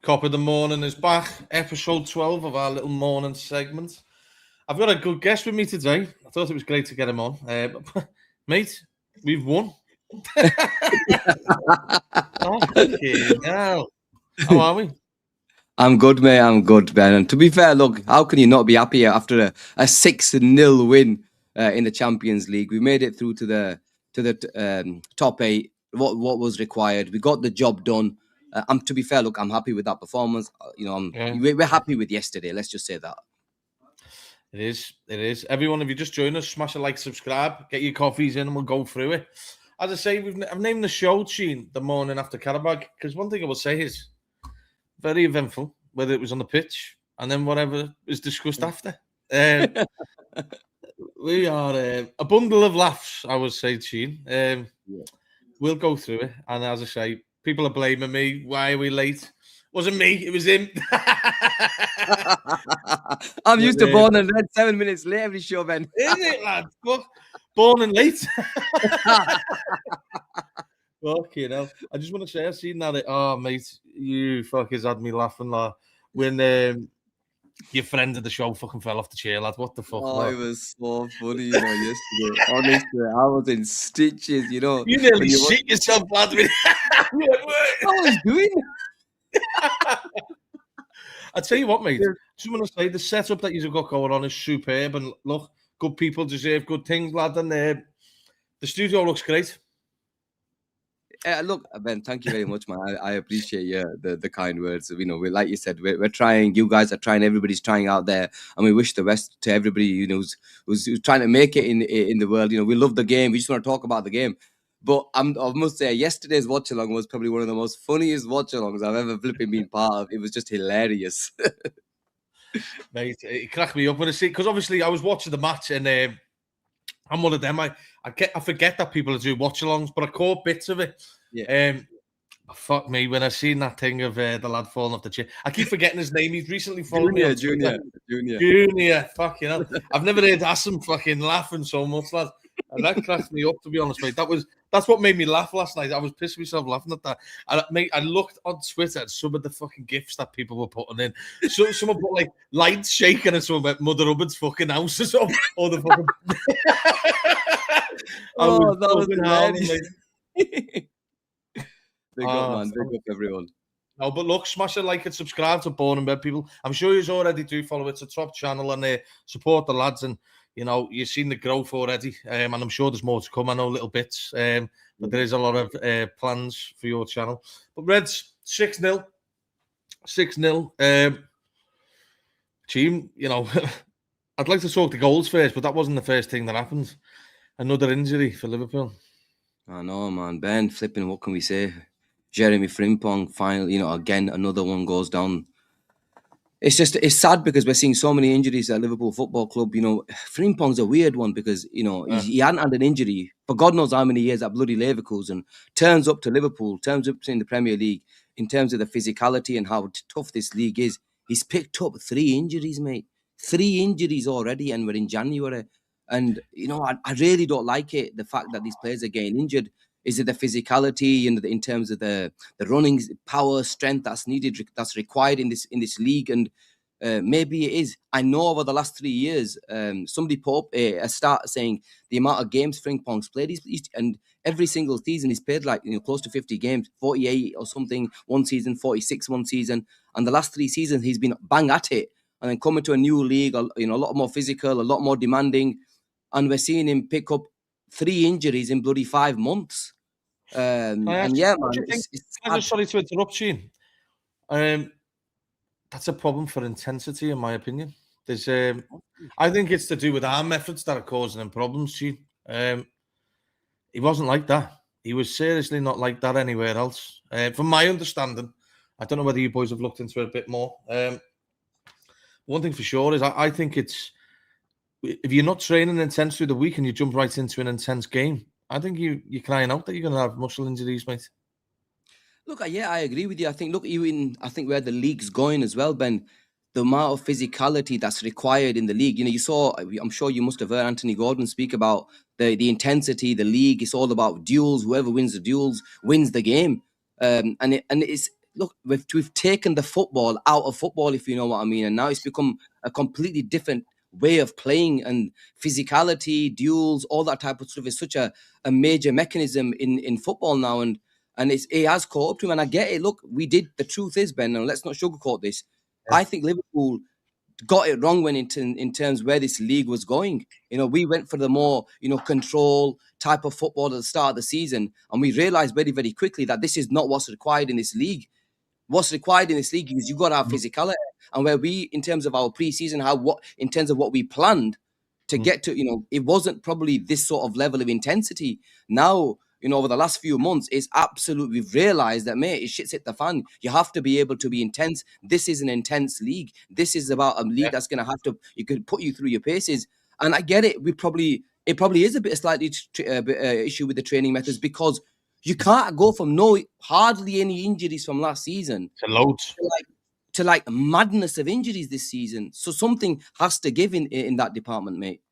Kop of the Morning is back, episode 12 of our little morning segment. I've got a good guest with me today. I thought it was great to get him on. Mate, we've won. Okay, now. How are we? I'm good, mate. I'm good, Ben. And to be fair, look, how can you not be happy after a 6-0 win in the Champions League? We made it through to the top 8. What was required? We got the job done. To be fair, look, I'm happy with that performance. We're happy with yesterday. Let's just say that. It is. Everyone, if you just join us, smash a like, subscribe, get your coffees in, and we'll go through it. As I say, I've named the show Sheen the morning after Qarabag, because one thing I will say is very eventful, whether it was on the pitch and then whatever was discussed after. We are a bundle of laughs, I would say, Sheen. We'll go through it, and as I say, people are blaming me. Why are we late? Wasn't me, it was him. I'm used to born and red 7 minutes late every show, Ben. Isn't it, lad? Born and late. Fucking hell. I just want to say, I've seen that. Oh, mate, you fuckers had me laughing, lad. When your friend of the show fucking fell off the chair, lad. What the fuck? Oh, it was so funny, yesterday. Honestly, I was in stitches, You nearly shit yourself, lad. I was doing it. I tell you what, mate. I just want to say the setup that you've got going on is superb, and look, good people deserve good things, lad. And the studio looks great. Look, Ben, thank you very much, man. I appreciate the kind words. Like you said, we're trying. You guys are trying. Everybody's trying out there, and we wish the best to everybody. Who's trying to make it in the world. We love the game. We just want to talk about the game. But I must say, yesterday's watch along was probably one of the most funniest watch alongs I've ever flipping been part of. It was just hilarious. Mate, it cracked me up when I see, because obviously I was watching the match, and I'm one of them. I forget that people do watch alongs, but I caught bits of it. Yeah. Fuck me, when I seen that thing of the lad falling off the chair. I keep forgetting his name. He's recently followed me on Twitter. Junior. Fucking hell. I've never heard Hassan fucking laughing so much, lad. And that cracked me up, to be honest, mate. That's what made me laugh last night. I was pissing myself laughing at that. And mate, I looked on Twitter at some of the fucking gifs that people were putting in. So someone put like lights shaking and something about Mother Hubbard's fucking house or something. Or the fucking that was hilarious. Big up, man. Big up, everyone. No, but look, smash a like and subscribe to Born and Bed people. I'm sure you already do follow it. It's a top channel, and support the lads. And you've seen the growth already, and I'm sure there's more to come. I know little bits, but there is a lot of plans for your channel. But Reds 6-0, 6-0. Team, I'd like to talk the goals first, but that wasn't the first thing that happened. Another injury for Liverpool. I know, man. Ben, flipping, what can we say? Jeremy Frimpong, finally, again, another one goes down. It's sad because we're seeing so many injuries at Liverpool Football Club. Frimpong's a weird one because, he hadn't had an injury for God knows how many years at bloody Leverkusen. Turns up to Liverpool, turns up in the Premier League in terms of the physicality and how tough this league is. He's picked up 3 injuries, mate. 3 injuries already, and we're in January. And, I really don't like it, the fact that these players are getting injured. Is it the physicality, in terms of the running power, strength that's needed, that's required in this league? And maybe it is. I know over the last 3 years, somebody put up a start saying the amount of games Frimpong's played, and every single season he's played like close to 50 games, 48 or something one season, 46 one season, and the last 3 seasons he's been bang at it. And then coming to a new league, a lot more physical, a lot more demanding, and we're seeing him pick up 3 injuries in bloody 5 months. And yeah, man. I'm just sorry to interrupt you. That's a problem for intensity, in my opinion. There's, I think it's to do with our methods that are causing him problems. He wasn't like that. He was seriously not like that anywhere else. From my understanding, I don't know whether you boys have looked into it a bit more. One thing for sure is I think it's, if you're not training intense through the week and you jump right into an intense game, I think you're crying out that you're going to have muscle injuries, mate. Look, yeah, I agree with you. I think, I think where the league's going as well, Ben, the amount of physicality that's required in the league. You saw, I'm sure you must have heard Anthony Gordon speak about the intensity, the league. It's all about duels. Whoever wins the duels wins the game. And it's look, we've taken the football out of football, if you know what I mean, and now it's become a completely different way of playing, and physicality, duels, all that type of stuff is such a major mechanism in football now, and it has caught up to him, and I get it. Look, the truth is, Ben, and let's not sugarcoat this. I think Liverpool got it wrong when in terms where this league was going. We went for the more, control type of football at the start of the season, and we realized very, very quickly that this is not what's required in this league. What's required in this league is you got to have physicality, and where we, in terms of our preseason, in terms of what we planned to get to, it wasn't probably this sort of level of intensity. Now, over the last few months, it's absolutely, we've realized that, mate, shit's hit the fan. You have to be able to be intense. This is an intense league. This is about a league that's going to have to, you could put you through your paces. And I get it. It probably is a bit of slightly issue with the training methods, because you can't go from hardly any injuries from last season to loads to madness of injuries this season. So something has to give in that department, mate.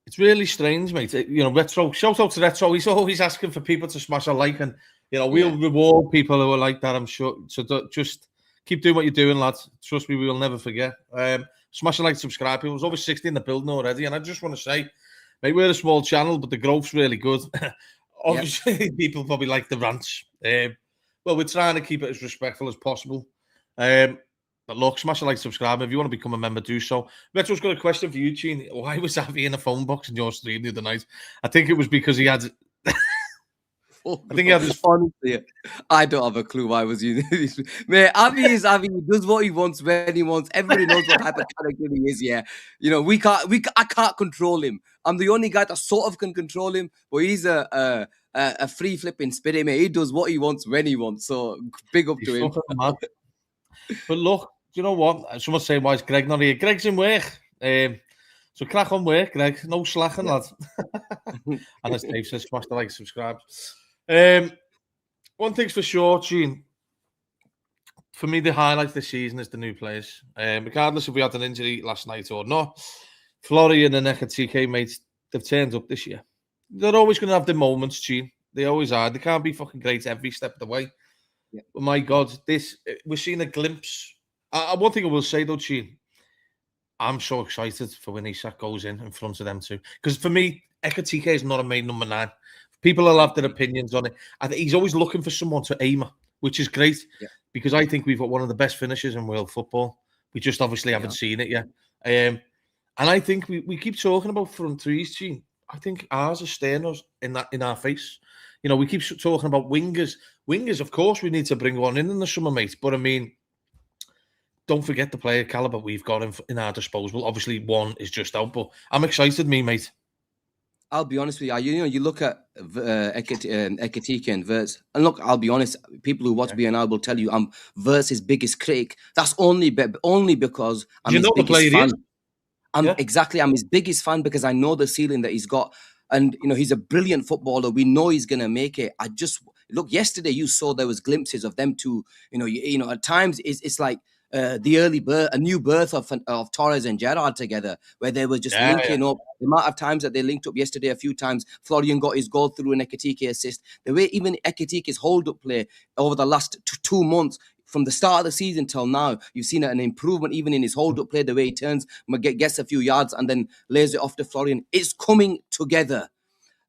It's really strange, mate. Retro, shout out to Retro. He's always asking for people to smash a like, and we'll reward people who are like that, I'm sure. So just keep doing what you're doing, lads. Trust me, we will never forget. Smash a like, subscribe. People, there's over 60 in the building already, and I just want to say, mate, we're a small channel, but the growth's really good. Obviously, people probably like the rants. Well, we're trying to keep it as respectful as possible. But look, smash a like, subscribe. If you want to become a member, do so. Retro's got a question for you, Gene. Why was Avi in a phone box in your stream the other night? I think it was because he had... I think he had his... Honestly, I don't have a clue why I was using this. Mate, Avi is Avi. He does what he wants when he wants. Everybody knows what type of character he is, yeah. I can't control him. I'm the only guy that sort of can control him, but he's a free flipping spirit, mate. He does what he wants when he wants. So big up to him. But look, do you know what? Someone's saying, why is Greg not here? Greg's in work. So crack on work, Greg. No slacking, lad. And as Dave says, smash the like, subscribe. One thing's for sure, Gene. For me, the highlight of the season is the new players. Regardless if we had an injury last night or not, Florian and Ekatike, mates, they've turned up this year. They're always going to have the moments, Gene. They always are. They can't be fucking great every step of the way. Yeah. But my God, we're seeing a glimpse. One thing I will say, though, Gene, I'm so excited for when Isak goes in front of them too. Because for me, Ekatike is not a main number 9. People will have their opinions on it. I think he's always looking for someone to aim at, which is great. Yeah. Because I think we've got one of the best finishers in world football. We just obviously haven't seen it yet. And I think we keep talking about front threes, Gene. I think ours are staring us in our face. We keep talking about wingers. Wingers, of course, we need to bring one in the summer, mate. But I mean, don't forget the player caliber we've got in our disposal. Obviously, one is just out, but I'm excited, mate. I'll be honest with you. You look at Ekatike and Wirtz, and look, I'll be honest. People who watch BNL will tell you I'm Wirtz's biggest critic. That's only because I'm his biggest fan. I'm his biggest fan because I know the ceiling that he's got. And, he's a brilliant footballer. We know he's going to make it. Look, yesterday you saw there was glimpses of them two. At times it's like the early birth, a new birth of Torres and Gerrard together, where they were just linking up. The amount of times that they linked up yesterday, a few times, Florian got his goal through an Ekatike assist. The way even Ekatike's hold-up play over the last 2 months, from the start of the season till now, you've seen an improvement even in his hold-up play, the way he turns, gets a few yards and then lays it off to Florian. It's coming together.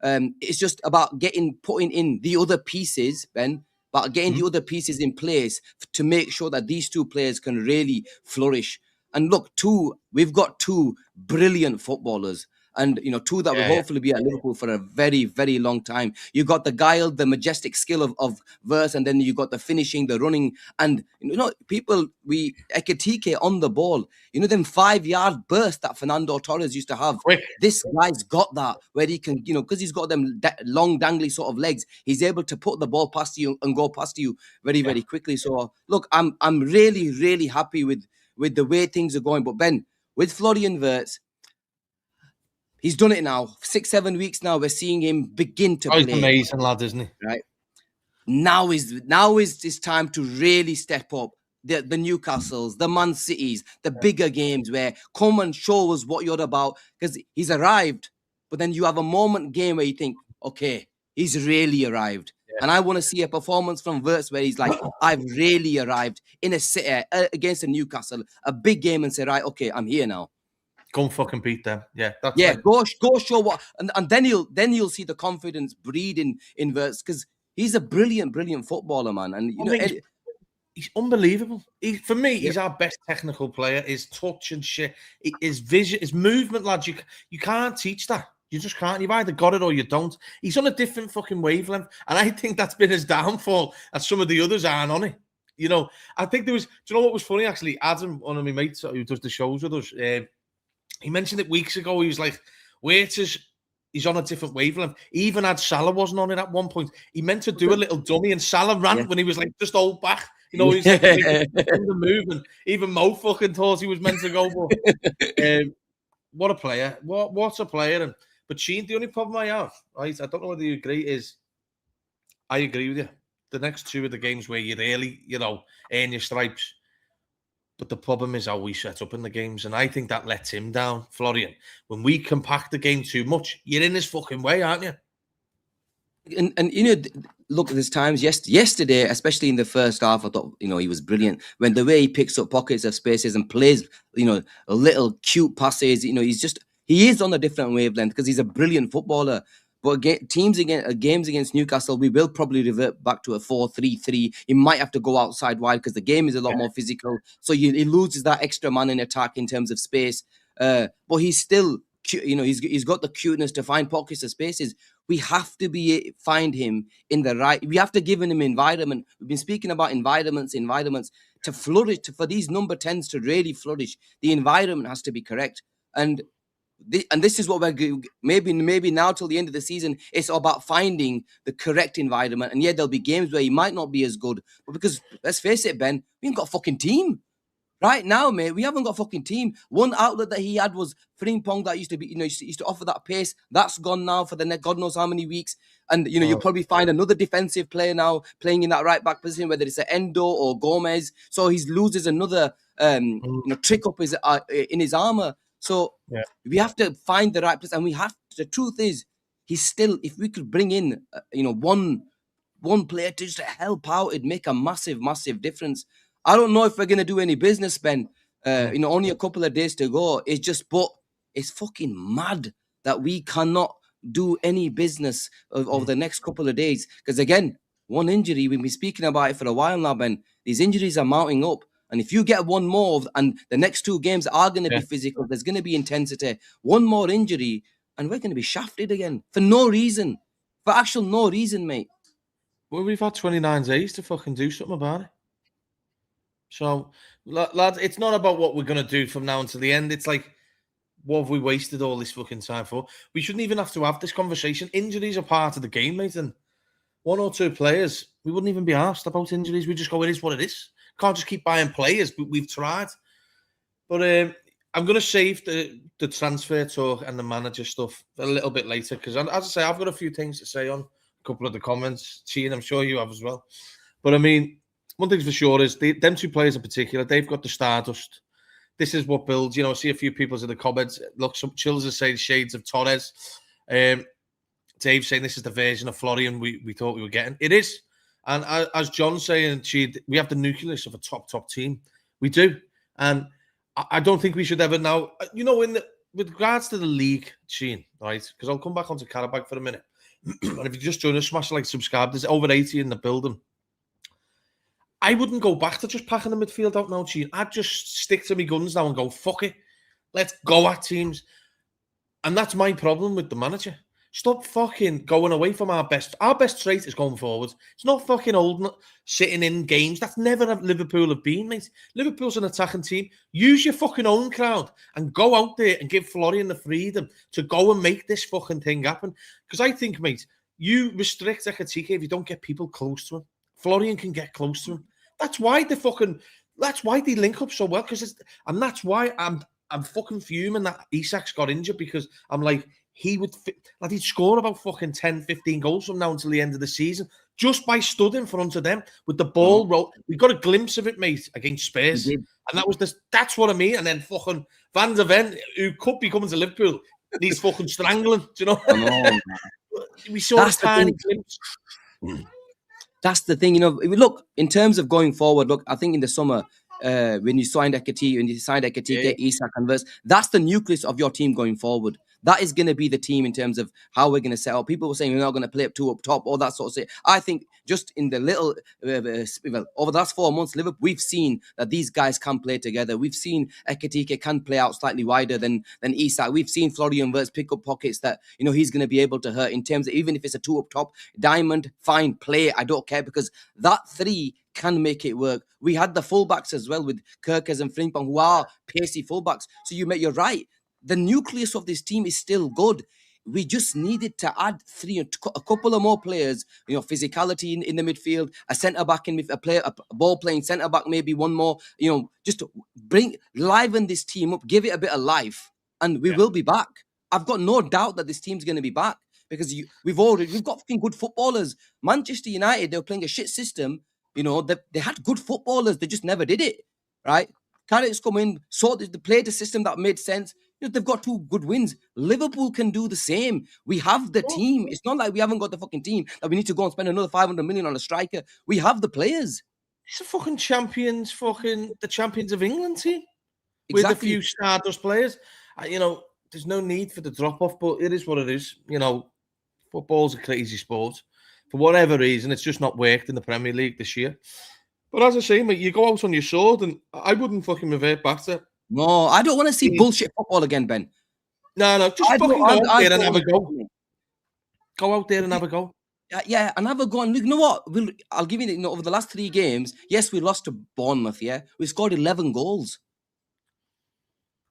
It's just about putting in the other pieces, Ben, but getting the other pieces in place to make sure that these two players can really flourish. And look, we've got 2 brilliant footballers. And, two that will hopefully be at Liverpool for a very, very long time. You got the guile, the majestic skill of Wirtz, and then you got the finishing, the running. And, Ekatike on the ball, them 5-yard bursts that Fernando Torres used to have. Quick. This guy's got that, where he can, because he's got them long, dangly sort of legs, he's able to put the ball past you and go past you very, very quickly. So, look, I'm really, really happy with the way things are going. But, Ben, with Florian Wirtz, he's done it now. 6-7 weeks now. We're seeing him begin to play. He's amazing, lad, isn't he? Right. Now is this time to really step up. The Newcastles, the Man Cities, the bigger games where come and show us what you're about. Because he's arrived. But then you have a moment game where you think, okay, he's really arrived. And I want to see a performance from Wirtz where he's like, I've really arrived in a city against a Newcastle, a big game, and say, right, okay, I'm here now. Go and fucking beat them. Yeah, that's yeah. right. Go show what, and then you'll see the confidence breed in Wirtz, because he's a brilliant footballer, man. And you know, he's unbelievable. For me, he's our best technical player. His touch and shit, his vision, his movement, lad. You can't teach that. You just can't. You've either got it or you don't. He's on a different fucking wavelength, and I think that's been his downfall. As some of the others aren't on it. You know, I think there was. Do you know what was funny? Actually, Adam, one of my mates who does the shows with us, he mentioned it weeks ago. He was like, he's on a different wavelength. He even had Salah wasn't on it at one point. He meant to do a little dummy, and Salah ran when he was like just old back. You know, he's like in the movement. Even Mo fucking thought he was meant to go. But, what a player! What a player! But Sheen, the only problem I have, right? I don't know whether you agree. Is I agree with you. The next two are the games where you really, earn your stripes. But the problem is how we set up in the games. And I think that lets him down, Florian. When we compact the game too much, you're in his fucking way, aren't you? And you know, look, there's times yesterday, especially in the first half, I thought, he was brilliant. When the way he picks up pockets of spaces and plays, a little cute passes, he is on a different wavelength because he's a brilliant footballer. But games against Newcastle, we will probably revert back to a 4-3-3. He might have to go outside wide because the game is a lot more physical. So he loses that extra man in attack in terms of space. But he's still, he's got the cuteness to find pockets of spaces. We have to find him in the right. We have to give him environment. We've been speaking about environments to flourish. For these number 10s to really flourish, the environment has to be correct. And this is what we're maybe now till the end of the season. It's about finding the correct environment. And there'll be games where he might not be as good, but because let's face it, Ben, we ain't got a fucking team right now, mate. We haven't got a fucking team. One outlet that he had was Frimpong that used to be, used to offer that pace. That's gone now for the next God knows how many weeks. And you'll probably find another defensive player now playing in that right back position, whether it's an Endo or Gomez. So he loses another trick up in his armor. So we have to find the right place, and the truth is, he's still. If we could bring in, one player to just help out, it'd make a massive difference. I don't know if we're gonna do any business, Ben. Only a couple of days to go. But it's fucking mad that we cannot do any business over the next couple of days. Because again, one injury, we've been speaking about it for a while now, Ben. These injuries are mounting up. And if you get one more, and the next two games are going to be physical, there's going to be intensity. One more injury, and we're going to be shafted again for no reason. For actual no reason, mate. Well, we've had 29 days to fucking do something about it. So, lads, it's not about what we're going to do from now until the end. It's like, what have we wasted all this fucking time for? We shouldn't even have to have this conversation. Injuries are part of the game, mate. And one or two players, we wouldn't even be asked about injuries. We just go, it is what it is. Can't just keep buying players, but we've tried. But I'm going to save the transfer talk and the manager stuff a little bit later because, as I say, I've got a few things to say on a couple of the comments. Sheen, I'm sure you have as well. But I mean, one thing's for sure is them two players in particular, they've got the stardust. This is what builds. I see a few people's in the comments. Look, some chills are saying shades of Torres. Dave saying this is the version of Florian we thought we were getting. It is. And as John's saying, we have the nucleus of a top team. We do. And I don't think we should ever now, with regards to the league, Sheen, right? Because I'll come back onto Qarabag for a minute. And if you just join us, smash like, subscribe. There's over 80 in the building. I wouldn't go back to just packing the midfield out now, Sheen. I'd just stick to my guns now and go, fuck it. Let's go at teams. And that's my problem with the manager. Stop fucking going away from our best. Our best trait is going forward. It's not fucking old sitting in games. That's never Liverpool have been, mate. Liverpool's an attacking team. Use your fucking own crowd and go out there and give Florian the freedom to go and make this fucking thing happen. Because I think, mate, you restrict Ekatike if you don't get people close to him. Florian can get close to him. That's why they link up so well. And that's why I'm fucking fuming that Isak's got injured because I'm like, he'd score about fucking 10, 15 goals from now until the end of the season just by stood in front of them with the ball roll. We got a glimpse of it, mate, against Spurs. And that's what I mean. And then fucking Van der Ven, who could be coming to Liverpool, he's fucking strangling. Do you know? I know. We saw a tiny glimpse. That's the thing, look, in terms of going forward, look, I think in the summer, when you signed Ekatike, Isak and Verts, that's the nucleus of your team going forward. That is going to be the team in terms of how we're going to set up. People were saying we're not going to play up two up top, all that sort of thing. I think just in the little, over the last 4 months, Liverpool, we've seen that these guys can play together. We've seen Ekatike can play out slightly wider than Isak. We've seen Florian Wirtz pick up pockets that, he's going to be able to hurt in terms of, even if it's a two up top, Diamond, fine, play. I don't care, because that three can make it work. We had the fullbacks as well with Kirkers and Frimpong, who are pacey fullbacks. So you're right. The nucleus of this team is still good. We just needed to add a couple of more players, physicality in the midfield, a centre-back a ball-playing centre-back, maybe one more, just to liven this team up, give it a bit of life, and we will be back. I've got no doubt that this team's going to be back, because we've got fucking good footballers. Manchester United, they were playing a shit system, they had good footballers, they just never did it, right? Carrick's come in, they played a system that made sense. They've got 2 good wins. Liverpool can do the same. We have the team. It's not like we haven't got the fucking team that we need to go and spend another 500 million on a striker. We have the players. It's a fucking the champions of England team. Exactly. With a few Stardust players. There's no need for the drop-off, but it is what it is. Football's a crazy sport. For whatever reason, it's just not worked in the Premier League this year. But as I say, mate, you go out on your sword, and I wouldn't fucking revert back to... No, I don't want to see bullshit football again, Ben. No, just fucking go out there and have a go. Go out there and have a go. Yeah, and have a go. And you know what? I'll give you, over the last 3 games, yes, we lost to Bournemouth, yeah? We scored 11 goals.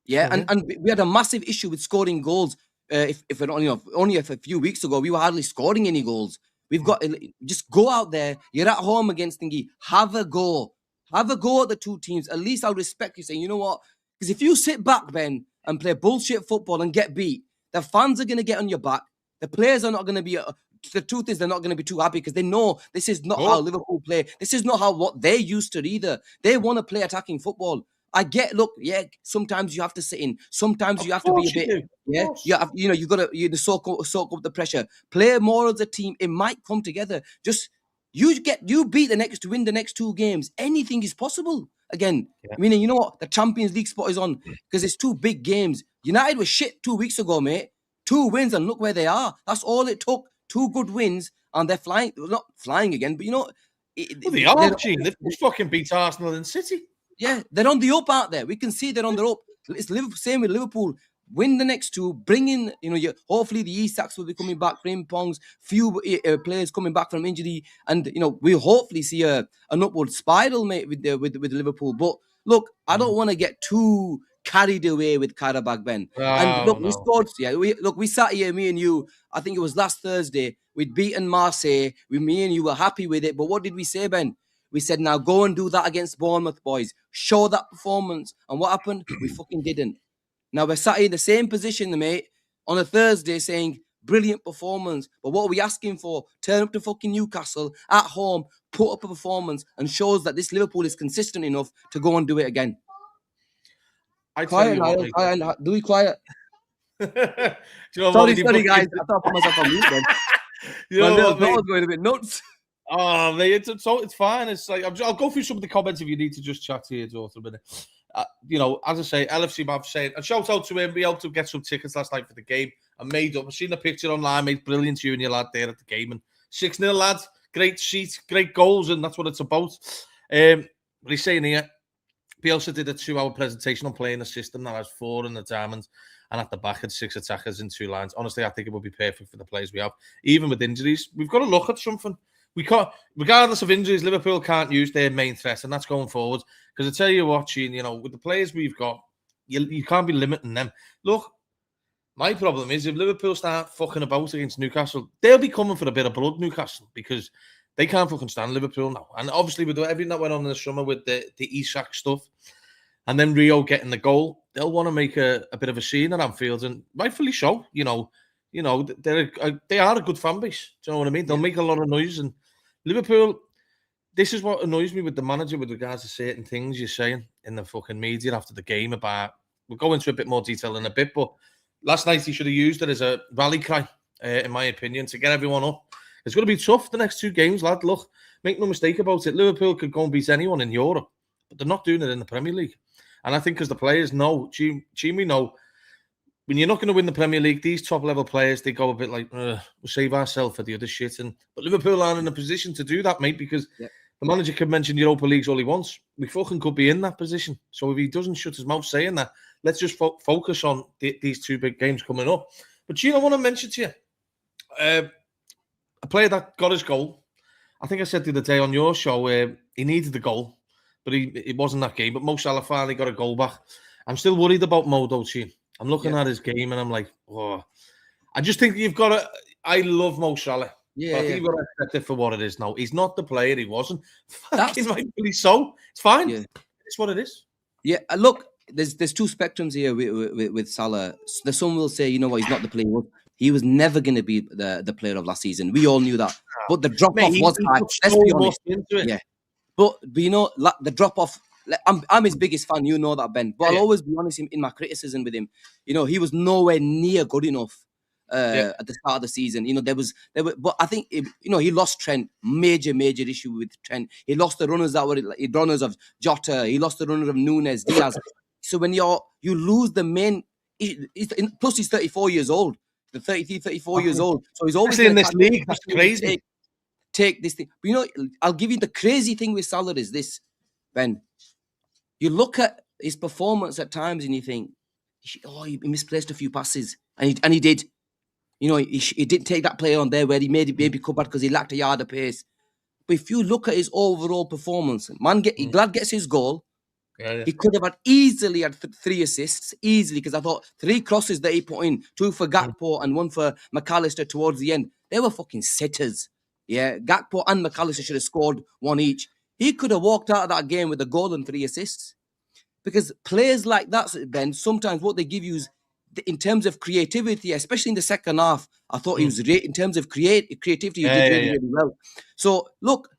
Yeah, and we had a massive issue with scoring goals. If only a few weeks ago, we were hardly scoring any goals. We've got just go out there. You're at home against Thingy. Have a go. Have a go at the 2 teams. At least I'll respect you saying, you know what? Because if you sit back, Ben, and play bullshit football and get beat, the fans are going to get on your back. The players are not going to be... the truth is, they're not going to be too happy, because they know this is not how Liverpool play. This is not what they're used to either. They want to play attacking football. I get, look, yeah, sometimes you have to sit in. Sometimes you have to be a bit... Yeah, you got to soak up the pressure. Play more as a team. It might come together. Just... You win the next 2 games. Anything is possible. Again, meaning, you know what? The Champions League spot is on, because it's 2 big games. United was shit 2 weeks ago, mate. 2 wins, and look where they are. That's all it took. 2 good wins, and they're flying. Not flying again, but they are, Gene. They've just fucking beat Arsenal and City. Yeah, they're on the up out there. We can see they're on the up. It's Liverpool, same with Liverpool. Win the next 2, bring in, hopefully the Isaks will be coming back, Frimpong's, few players coming back from injury, and, we'll hopefully see an upward spiral, mate, with Liverpool. But, look, I don't want to get too carried away with Qarabag, Ben. We scored, we sat here, me and you, I think it was last Thursday, we'd beaten Marseille, me and you were happy with it, but what did we say, Ben? We said, now go and do that against Bournemouth, boys. Show that performance. And what happened? We fucking didn't. Now we're sat in the same position, mate, on a Thursday saying, brilliant performance. But what are we asking for? Turn up to fucking Newcastle at home, put up a performance, and shows that this Liverpool is consistent enough to go and do it again. Quiet, Niall. Do we quiet? Sorry, guys. I thought I put myself on mute then. My little dog's going a bit nuts. Oh, mate, it's fine. It's like I'll go through some of the comments if you need to just chat to your daughter a minute. As I say, LFC Mav saying, and shout out to him. We helped him get some tickets last night for the game. I made up. I've seen the picture online, mate. Brilliant junior lad there at the game. And 6-0, lads. Great seats, great goals, and that's what it's about. But he's saying here, Bielsa did a 2-hour presentation on playing a system that has 4 in the diamonds and at the back had 6 attackers in 2 lines. Honestly, I think it would be perfect for the players we have. Even with injuries, we've got to look at something. We can't, regardless of injuries, Liverpool can't use their main threat, and that's going forward. Because I tell you what, Sheen, with the players we've got, you can't be limiting them. Look, my problem is if Liverpool start fucking about against Newcastle, they'll be coming for a bit of blood, Newcastle, because they can't fucking stand Liverpool now. And obviously, with everything that went on in the summer with the Isak stuff, and then Rio getting the goal, they'll want to make a bit of a scene at Anfield, and rightfully so. They are a good fan base. Do you know what I mean? They'll make a lot of noise, and Liverpool. This is what annoys me with the manager with regards to certain things you're saying in the fucking media after the game about. We'll go into a bit more detail in a bit, but last night he should have used it as a rally cry, in my opinion, to get everyone up. It's going to be tough the next 2 games, lad. Look, make no mistake about it. Liverpool could go and beat anyone in Europe, but they're not doing it in the Premier League. And I think because the players know, we know, when you're not going to win the Premier League, these top-level players, they go a bit like, we'll save ourselves for the other shit. But Liverpool aren't in a position to do that, mate, because the manager can mention Europa Leagues all he wants. We fucking could be in that position. So if he doesn't shut his mouth saying that, let's just focus on these two big games coming up. But, Gene, I want to mention to you, a player that got his goal. I think I said the other day on your show, he needed the goal, but it wasn't that game. But Mo Salah finally got a goal back. I'm still worried about Mo, though, Gene. I'm looking at his game and I'm like, oh. I just think you've got to... I love Mo Salah. I think you've got to accept it for what it is now. He's not the player he wasn't. Fucking rightfully so. It's fine. Yeah. It's what it is. Yeah, look, there's two spectrums here with Salah. Some will say, you know what, he's not the player. He was never going to be the player of last season. We all knew that. But the drop-off was high. Let's be honest. Yeah. But you know, the drop-off... I'm his biggest fan, you know that, Ben. But I'll always be honest in my criticism with him. You know, he was nowhere near good enough at the start of the season. You know, but I think he lost Trent. Major issue with Trent. He lost the runners that were runners of Jota. He lost the runner of Nunes, Diaz. So when you lose the main, plus he's 34 years old. The 34 years old. So he's always in this league. That's crazy. Take this thing. But you know, I'll give you the crazy thing with Salah is this, Ben. You look at his performance at times and you think, he misplaced a few passes. And he did. You know, he did take that play on there where he maybe cut back because he lacked a yard of pace. But if you look at his overall performance, Glad gets his goal. Yeah. He could have easily had 3 assists, easily, because I thought 3 crosses that he put in, 2 for Gakpo and 1 for McAllister towards the end. They were fucking sitters. Yeah, Gakpo and McAllister should have scored 1 each. He could have walked out of that game with a goal and 3 assists. Because players like that, Ben, sometimes what they give you is, in terms of creativity, especially in the second half, I thought he was, in terms of creativity, he did really well. So, look,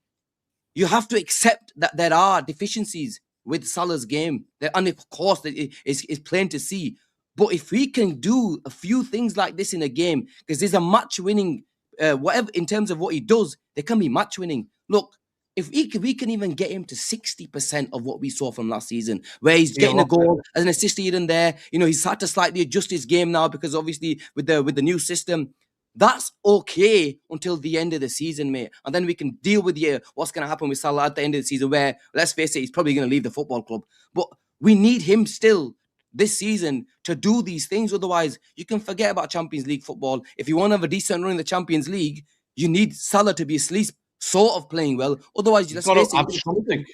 you have to accept that there are deficiencies with Salah's game. And of course, it's plain to see. But if we can do a few things like this in a game, because there's a match-winning, whatever, in terms of what he does, there can be match-winning. Look, if we can even get him to 60% of what we saw from last season, where he's getting a goal as an assist here and there, you know, he's had to slightly adjust his game now because obviously with the new system, that's okay until the end of the season, mate. And then we can deal with what's going to happen with Salah at the end of the season, where, let's face it, he's probably going to leave the football club. But we need him still this season to do these things. Otherwise, you can forget about Champions League football. If you want to have a decent run in the Champions League, you need Salah to be at least sort of playing well. Otherwise, you've got to have something.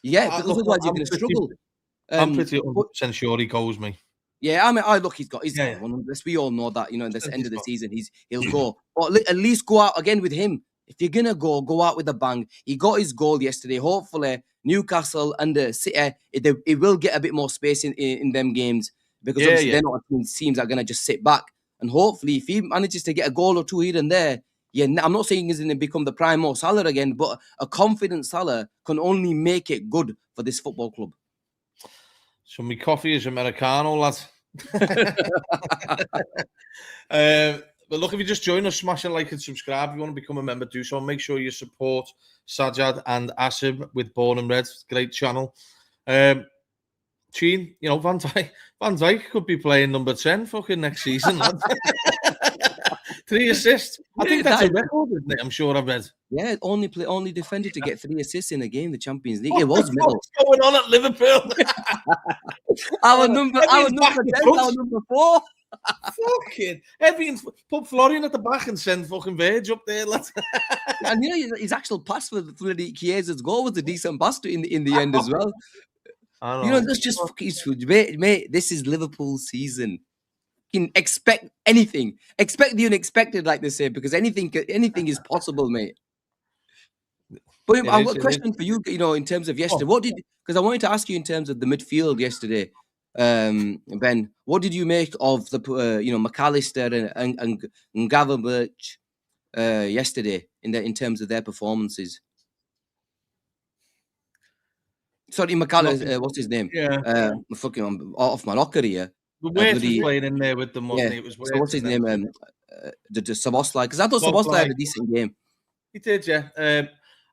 Yeah, because otherwise you're going to struggle. I'm pretty 100% sure he goes, me. Yeah, I mean, he's got one. We all know that, you know, in the end of the season, he'll go. But at least go out again with him. If you're gonna go out with a bang. He got his goal yesterday. Hopefully, Newcastle and City, it will get a bit more space in them games, because obviously they're not teams that are gonna just sit back. And hopefully, if he manages to get a goal or 2 here and there, I'm not saying he's going to become the prime Mo Salah again, but a confident Salah can only make it good for this football club. So my coffee is Americano, lad. But look, if you just join us, smash a like and subscribe. If you want to become a member, do so. Make sure you support Sajjad and Asim with Born and Red. Great channel. Gene, you know, Van Dijk could be playing number 10 fucking next season, lad. 3 assists. I think that's a record, isn't it? I'm sure I've read. Yeah, only defender to get 3 assists in a game, the Champions League. It was middle. What's going on at Liverpool? our number 10, our number 4. Fucking Evian, put Florian at the back and send fucking Verge up there, lad. And you know, his actual pass for Chiesa's goal was a decent pass in the end as well. I know. You know, that's just fucking mate. This is Liverpool's season. You can expect anything. Expect the unexpected, like they say, because anything is possible, mate. But I've got a question for you, you know, in terms of yesterday. Because I wanted to ask you in terms of the midfield yesterday, Ben, what did you make of the, McAllister and Qarabag yesterday in terms of their performances? Sorry, McAllister, what's his name? Yeah. Fucking off my locker here. The way he was playing in there with the money, it was weird. So what's his name? The Szoboszlai, because I thought Szoboszlai had a decent game. He did, yeah.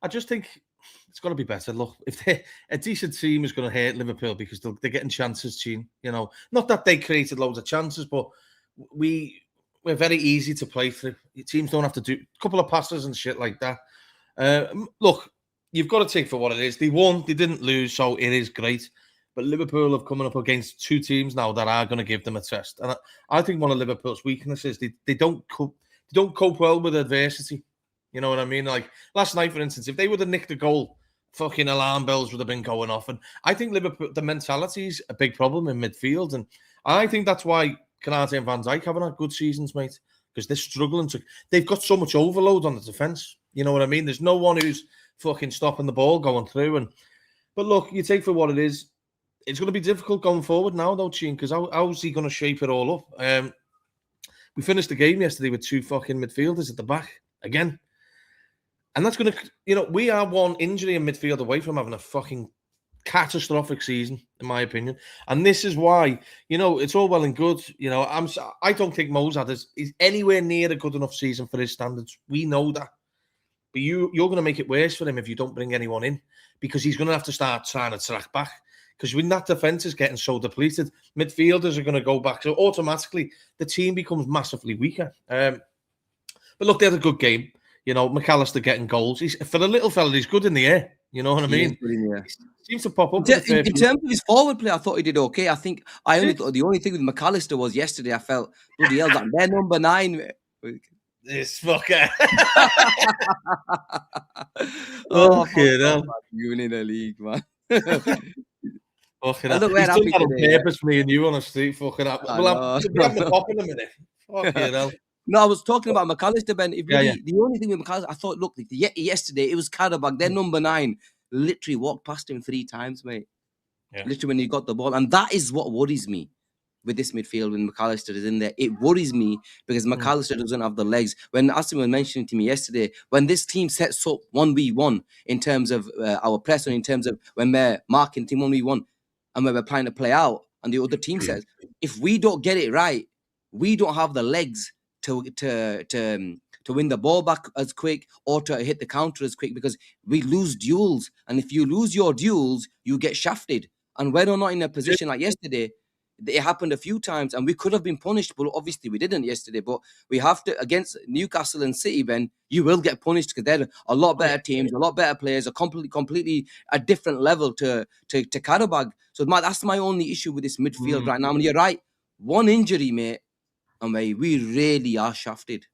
I just think it's got to be better. Look, if a decent team is going to hurt Liverpool because they're getting chances, Gene. You know, not that they created loads of chances, but we're very easy to play through. Teams don't have to do a couple of passes and shit like that. Look, you've got to take for what it is. They won, they didn't lose, so it is great. But Liverpool have coming up against two teams now that are going to give them a test. And I think one of Liverpool's weaknesses, they don't cope well with adversity. You know what I mean? Like last night, for instance, if they would have nicked a goal, fucking alarm bells would have been going off. And I think Liverpool, the mentality is a big problem in midfield. And I think that's why Konate and Van Dijk haven't had good seasons, mate, because they're struggling they've got so much overload on the defence. You know what I mean? There's no one who's fucking stopping the ball going through. But look, you take for what it is. It's going to be difficult going forward now, though, Chin, because how's he going to shape it all up? We finished the game yesterday with two fucking midfielders at the back again. And that's going to, we are one injury in midfield away from having a fucking catastrophic season, in my opinion. And this is why, it's all well and good. I don't think Mozart is anywhere near a good enough season for his standards. We know that. But you're going to make it worse for him if you don't bring anyone in, because he's going to have to start trying to track back. Because when that defence is getting so depleted, midfielders are going to go back. So automatically, the team becomes massively weaker. But look, they had a good game. McAllister getting goals. For the little fella, he's good in the air. You know what I mean? He seems to pop up. In terms of his forward play, I thought he did okay. I think the only thing with McAllister was yesterday, I felt, bloody hell, that they're number 9. This fucker. Winning the league, man. Fucking hell. He's done that on purpose for me and you on the street. Fucking up. We'll have the pop in a minute. Fucking hell. No, I was talking about McAllister, Ben. The only thing with McAllister, I thought, look, yesterday it was Qarabag, their number 9, literally walked past him 3 times, mate. Yeah. Literally when he got the ball. And that is what worries me with this midfield when McAllister is in there. It worries me because McAllister doesn't have the legs. When Asim was mentioning to me yesterday, when this team sets up 1v1 in terms of our press and in terms of when we're marking team 1v1 and when we're trying to play out and the other team says, if we don't get it right, we don't have the legs to win the ball back as quick or to hit the counter as quick, because we lose duels. And if you lose your duels, you get shafted. And we're not in a position like yesterday. It happened a few times and we could have been punished, but obviously we didn't yesterday. But we have to, against Newcastle and City, Ben, you will get punished because they're a lot better teams, a lot better players, a completely a different level to Qarabag. So that's my only issue with this midfield right now. And you're right, one injury, mate, and we really are shafted.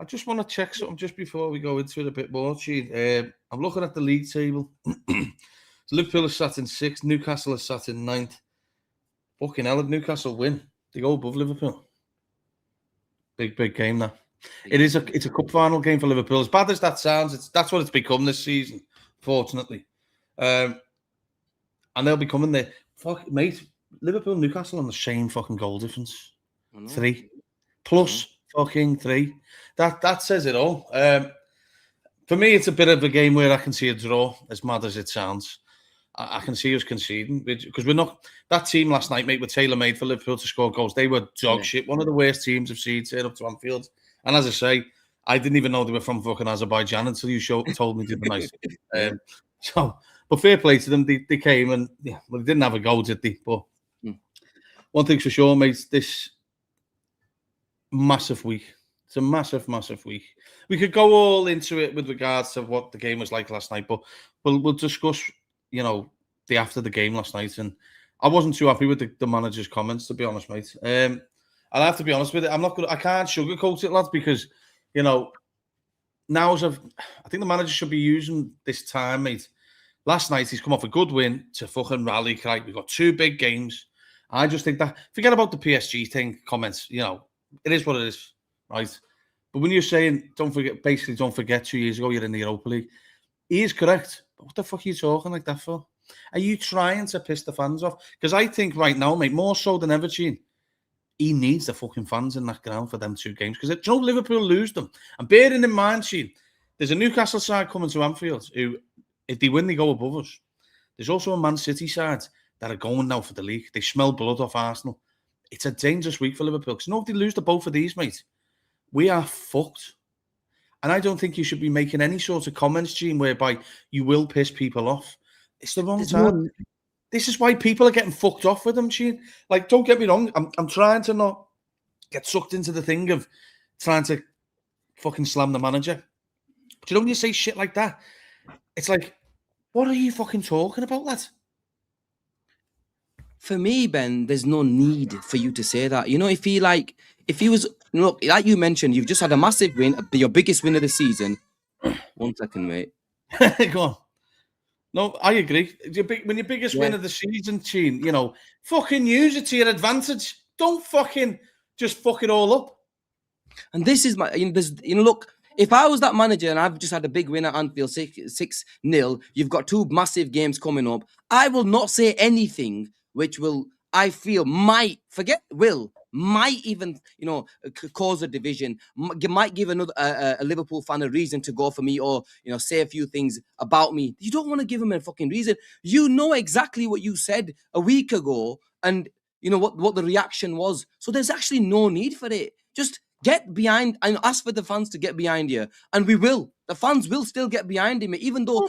I just want to check something just before we go into it a bit more, Chief. I'm looking at the league table. So Liverpool is sat in 6th, Newcastle is sat in 9th. Fucking hell, if Newcastle win, they go above Liverpool. Big game now. It's a cup final game for Liverpool. As bad as that sounds, that's what it's become this season, fortunately. And they'll be coming there. Fuck, mate, Liverpool and Newcastle on the same fucking goal difference. 3 plus fucking 3. That says it all. For me, it's a bit of a game where I can see a draw, as mad as it sounds. I can see us conceding because we're not. That team last night, mate, were tailor-made for Liverpool to score goals. They were dog shit. One of the worst teams I've seen turn up to Anfield. And as I say, I didn't even know they were from fucking Azerbaijan until you told me the other night. But fair play to them. They came and they didn't have a goal, did they? But one thing's for sure, mate, this massive week. It's a massive, massive week. We could go all into it with regards to what the game was like last night, but we'll discuss, the after the game last night. And I wasn't too happy with the manager's comments, to be honest, mate. And I have to be honest with it. I can't sugarcoat it, lads, because, I think the manager should be using this time, mate. Last night, he's come off a good win to fucking rally cry. We've got 2 big games. I just think that, forget about the PSG thing, comments, it is what it is, right? But when you're saying, don't forget 2 years ago, you're in the Europa League, he is correct. But what the fuck are you talking like that for? Are you trying to piss the fans off? Because I think right now, mate, more so than ever, Gene, he needs the fucking fans in that ground for them 2 games. Because Liverpool lose them. And bearing in mind, Gene, there's a Newcastle side coming to Anfield who, if they win, they go above us. There's also a Man City side that are going now for the league. They smell blood off Arsenal. It's a dangerous week for Liverpool. Because if they lose to both of these, mate, we are fucked. And I don't think you should be making any sort of comments, Gene, whereby you will piss people off. It's the wrong time. This is why people are getting fucked off with him, Gene. Like, don't get me wrong. I'm trying to not get sucked into the thing of trying to fucking slam the manager. But you know when you say shit like that, it's like, what are you fucking talking about, lad? For me, Ben, there's no need for you to say that. You know, if he was, look, like you mentioned, you've just had a massive win, your biggest win of the season. 1 second, mate. Go on. No, I agree. When your biggest win of the season, Gene, you know, fucking use it to your advantage. Don't fucking just fuck it all up. And this is my, look, if I was that manager and I've just had a big win at Anfield, 6-0, you've got 2 massive games coming up, I will not say anything which I feel might even, cause a division, might give a Liverpool fan a reason to go for me or, say a few things about me. You don't want to give him a fucking reason. You know exactly what you said a week ago and, what the reaction was. So there's actually no need for it. Just get behind and ask for the fans to get behind you. And we will. The fans will still get behind him, even though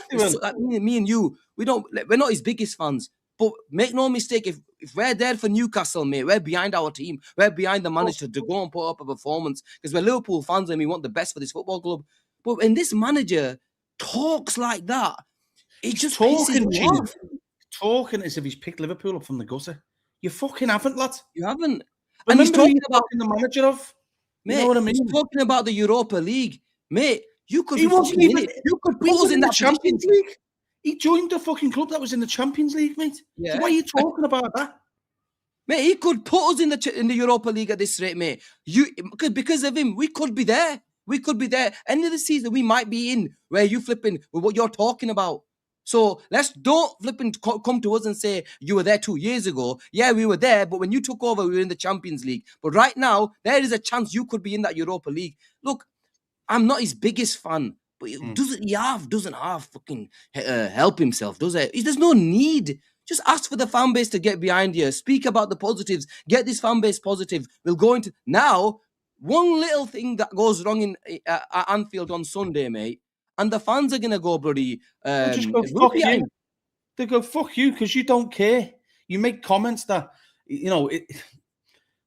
me and you, we're not his biggest fans. But make no mistake, if we're there for Newcastle, mate, we're behind our team. We're behind the manager to go and put up a performance because we're Liverpool fans and we want the best for this football club. But when this manager talks like that, it just pisses me off. Talking as if he's picked Liverpool up from the gutter. You fucking haven't, lad. You haven't. And he's talking about the manager of. Mate, you know what I mean? He's talking about the Europa League. Mate, you could You could put us in the Champions League. He joined the fucking club that was in the Champions League, mate. Yeah. So why are you talking about that? Mate, he could put us in the Europa League at this rate, mate. Because of him, we could be there. We could be there. End of the season, we might be in where you flipping with what you're talking about. So don't flipping come to us and say you were there 2 years ago. Yeah, we were there, but when you took over, we were in the Champions League. But right now, there is a chance you could be in that Europa League. Look, I'm not his biggest fan. But doesn't half fucking help himself, does it? There's no need. Just ask for the fan base to get behind you. Speak about the positives. Get this fan base positive. We'll go into now. One little thing that goes wrong at Anfield on Sunday, mate, and the fans are gonna go bloody. Just go fuck you. They go fuck you because you don't care. You make comments that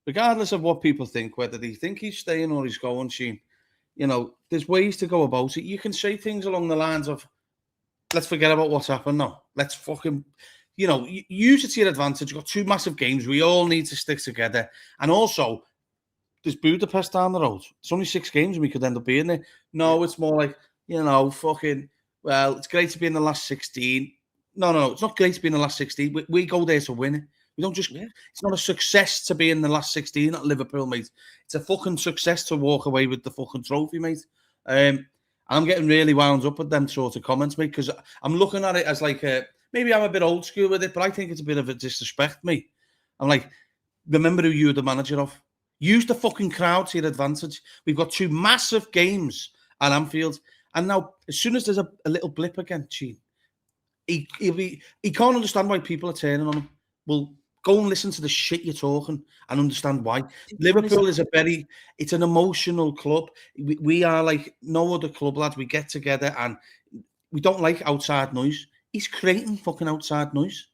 regardless of what people think, whether they think he's staying or he's going, Sheen. There's ways to go about it. You can say things along the lines of, let's forget about what's happened now. Let's fucking, use it to your advantage. You've got 2 massive games. We all need to stick together. And also, there's Budapest down the road. It's only 6 games and we could end up being there. No, it's more like, well, it's great to be in the last 16. No, it's not great to be in the last 16. We go there to win it. We don't just. Yeah. It's not a success to be in the last 16 at Liverpool, mate. It's a fucking success to walk away with the fucking trophy, mate. I'm getting really wound up with them sort of comments, mate, because I'm looking at it as like maybe I'm a bit old school with it, but I think it's a bit of a disrespect, mate. I'm like, remember who you're the manager of. Use the fucking crowd to your advantage. We've got 2 massive games at Anfield, and now as soon as there's a little blip again, Gene, he can't understand why people are turning on him. Well, go and listen to the shit you're talking and understand why. Liverpool is it's an emotional club. We are like no other club, lads. We get together and we don't like outside noise. He's creating fucking outside noise.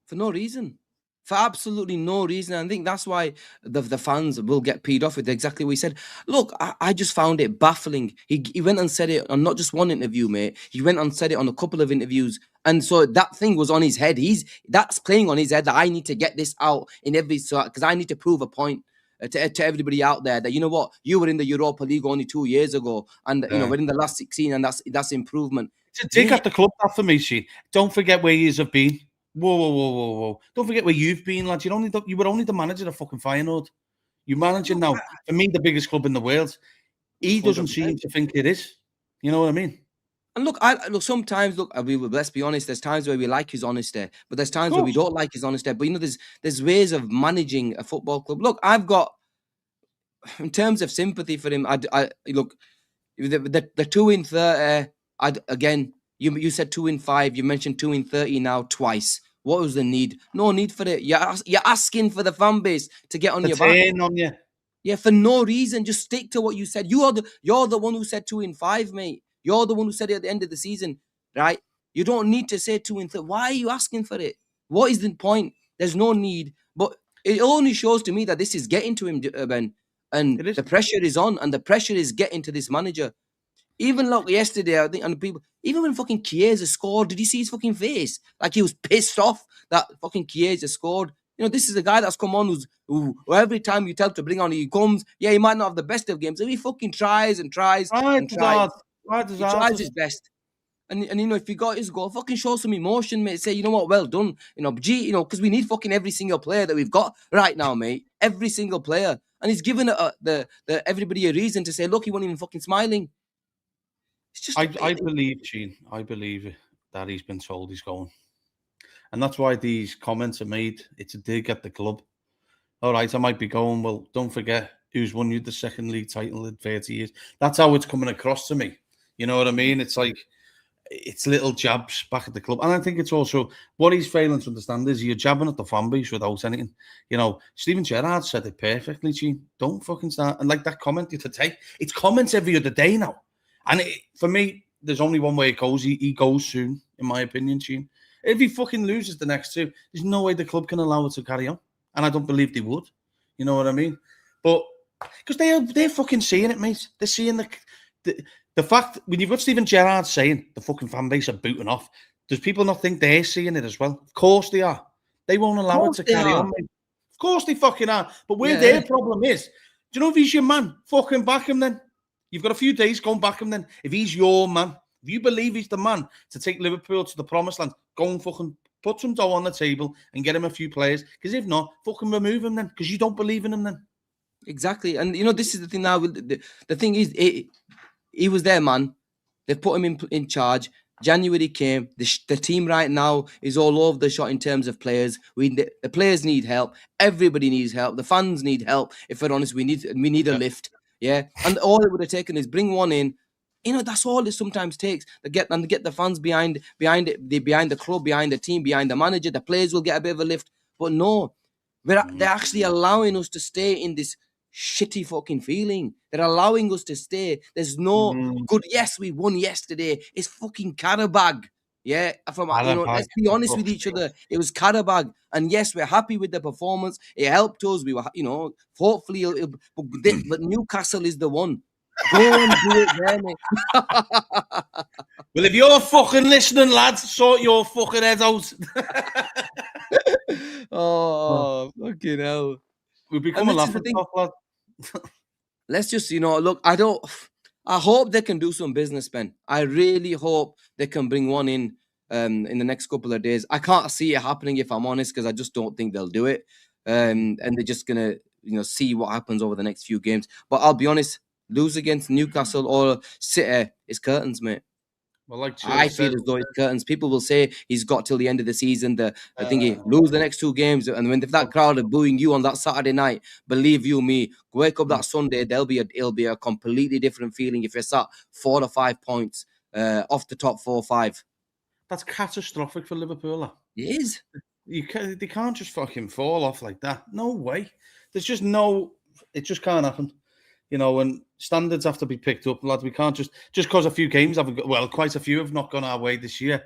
For no reason. For absolutely no reason. I think that's why the fans will get peed off with exactly what he said. Look, I just found it baffling. He went and said it on not just one interview, mate. He went and said it on a couple of interviews. And so that thing was on his head. That's playing on his head that I need to get this out in every because I need to prove a point to everybody out there that, you know what, you were in the Europa League only 2 years ago. And, we're in the last 16 and that's improvement. It's a dig at the club, that for me, Sheen. Don't forget where you have been. Whoa. Don't forget where you've been, lad. You were only the manager of fucking Feyenoord. You're managing now, for me, the biggest club in the world. He doesn't seem to think it is. You know what I mean? And sometimes, let's be honest, there's times where we like his honesty, but there's times where we don't like his honesty. But, there's ways of managing a football club. Look, I've got, in terms of sympathy for him, look, the 2 in 30, again, you said 2 in 5, you mentioned 2 in 30 now twice. What was the need? No need for it. You're asking for the fan base to get on your back. On you. Yeah, for no reason. Just stick to what you said. You're the one who said 2 in 5, mate. You're the one who said it at the end of the season, right? You don't need to say 2 in 3. Why are you asking for it? What is the point? There's no need. But it only shows to me that this is getting to him, Ben. And the pressure is on, and the pressure is getting to this manager. Even like yesterday, I think, and people, even when fucking Chiesa scored, did you see his fucking face? Like he was pissed off that fucking Chiesa scored. You know, this is a guy that's come on who every time you tell him to bring on, he comes. Yeah, he might not have the best of games, but he fucking tries and tries and tries. He tries his best. And you know, if he got his goal, fucking show some emotion, mate. Say, you know what, well done. You know, because we need fucking every single player that we've got right now, mate. Every single player. And he's given the everybody a reason to say, look, he wasn't even fucking smiling. It's just I believe, Gene. I believe that he's been told he's going. And that's why these comments are made. It's a dig at the club. All right, I might be going. Well, don't forget who's won you the second league title in 30 years. That's how it's coming across to me. You know what I mean? It's like, it's little jabs back at the club. And I think it's also, what he's failing to understand is you're jabbing at the fan base without anything. You know, Steven Gerrard said it perfectly, Gene. Don't fucking start. And like that comment today, it's comments every other day now. And for me, there's only one way it goes. He goes soon, in my opinion, Gene. If he fucking loses the next 2, there's no way the club can allow it to carry on. And I don't believe they would. You know what I mean? But because they're fucking seeing it, mate. They're seeing the fact, when you've got Steven Gerrard saying the fucking fan base are booting off, does people not think they're seeing it as well? Of course they are. They won't allow it to carry on, mate. Of course they fucking are. But where their problem is, do you know if he's your man, fucking back him then. You've got a few days, go and back him then. If he's your man, if you believe he's the man to take Liverpool to the promised land, go and fucking put some dough on the table and get him a few players. Because if not, fucking remove him then. Because you don't believe in him then. Exactly. And, you know, this is the thing now. The thing is, he was there, man. They've put him in charge. January came. The team right now is all over the shot in terms of players. The players need help. Everybody needs help. The fans need help. If we're honest, we need a lift. Yeah. And all it would have taken is bring one in. You know, that's all it sometimes takes to get the fans behind the club, behind the team, behind the manager. The players will get a bit of a lift. But no, they're actually allowing us to stay in this shitty fucking feeling. They're allowing us to stay. There's no good. Yes, we won yesterday. It's fucking Qarabag. Yeah, let's be honest with each other. It was Qarabag, and yes, we're happy with the performance. It helped us. We were, hopefully, but Newcastle is the one. Go and do it there, mate. Well, if you're fucking listening, lads, sort your fucking head out. Oh, fucking hell. We've become a laughing stock, lad. Let's just, look, I hope they can do some business, Ben. I really hope they can bring one in the next couple of days. I can't see it happening, if I'm honest, because I just don't think they'll do it. And they're just going to, see what happens over the next few games. But I'll be honest, lose against Newcastle or City, it's curtains, mate. Well, I feel as though it's curtains. People will say he's got till the end of the season. I think he lose the next 2 games, and if that crowd are booing you on that Saturday night, believe you me, wake up that Sunday, it'll be a completely different feeling if you're sat 4 or 5 points off the top 4 or 5. That's catastrophic for Liverpool. It is. They can't just fucking fall off like that. No way. There's just no. It just can't happen. And standards have to be picked up, lads. We can't just because a few games quite a few have not gone our way this year.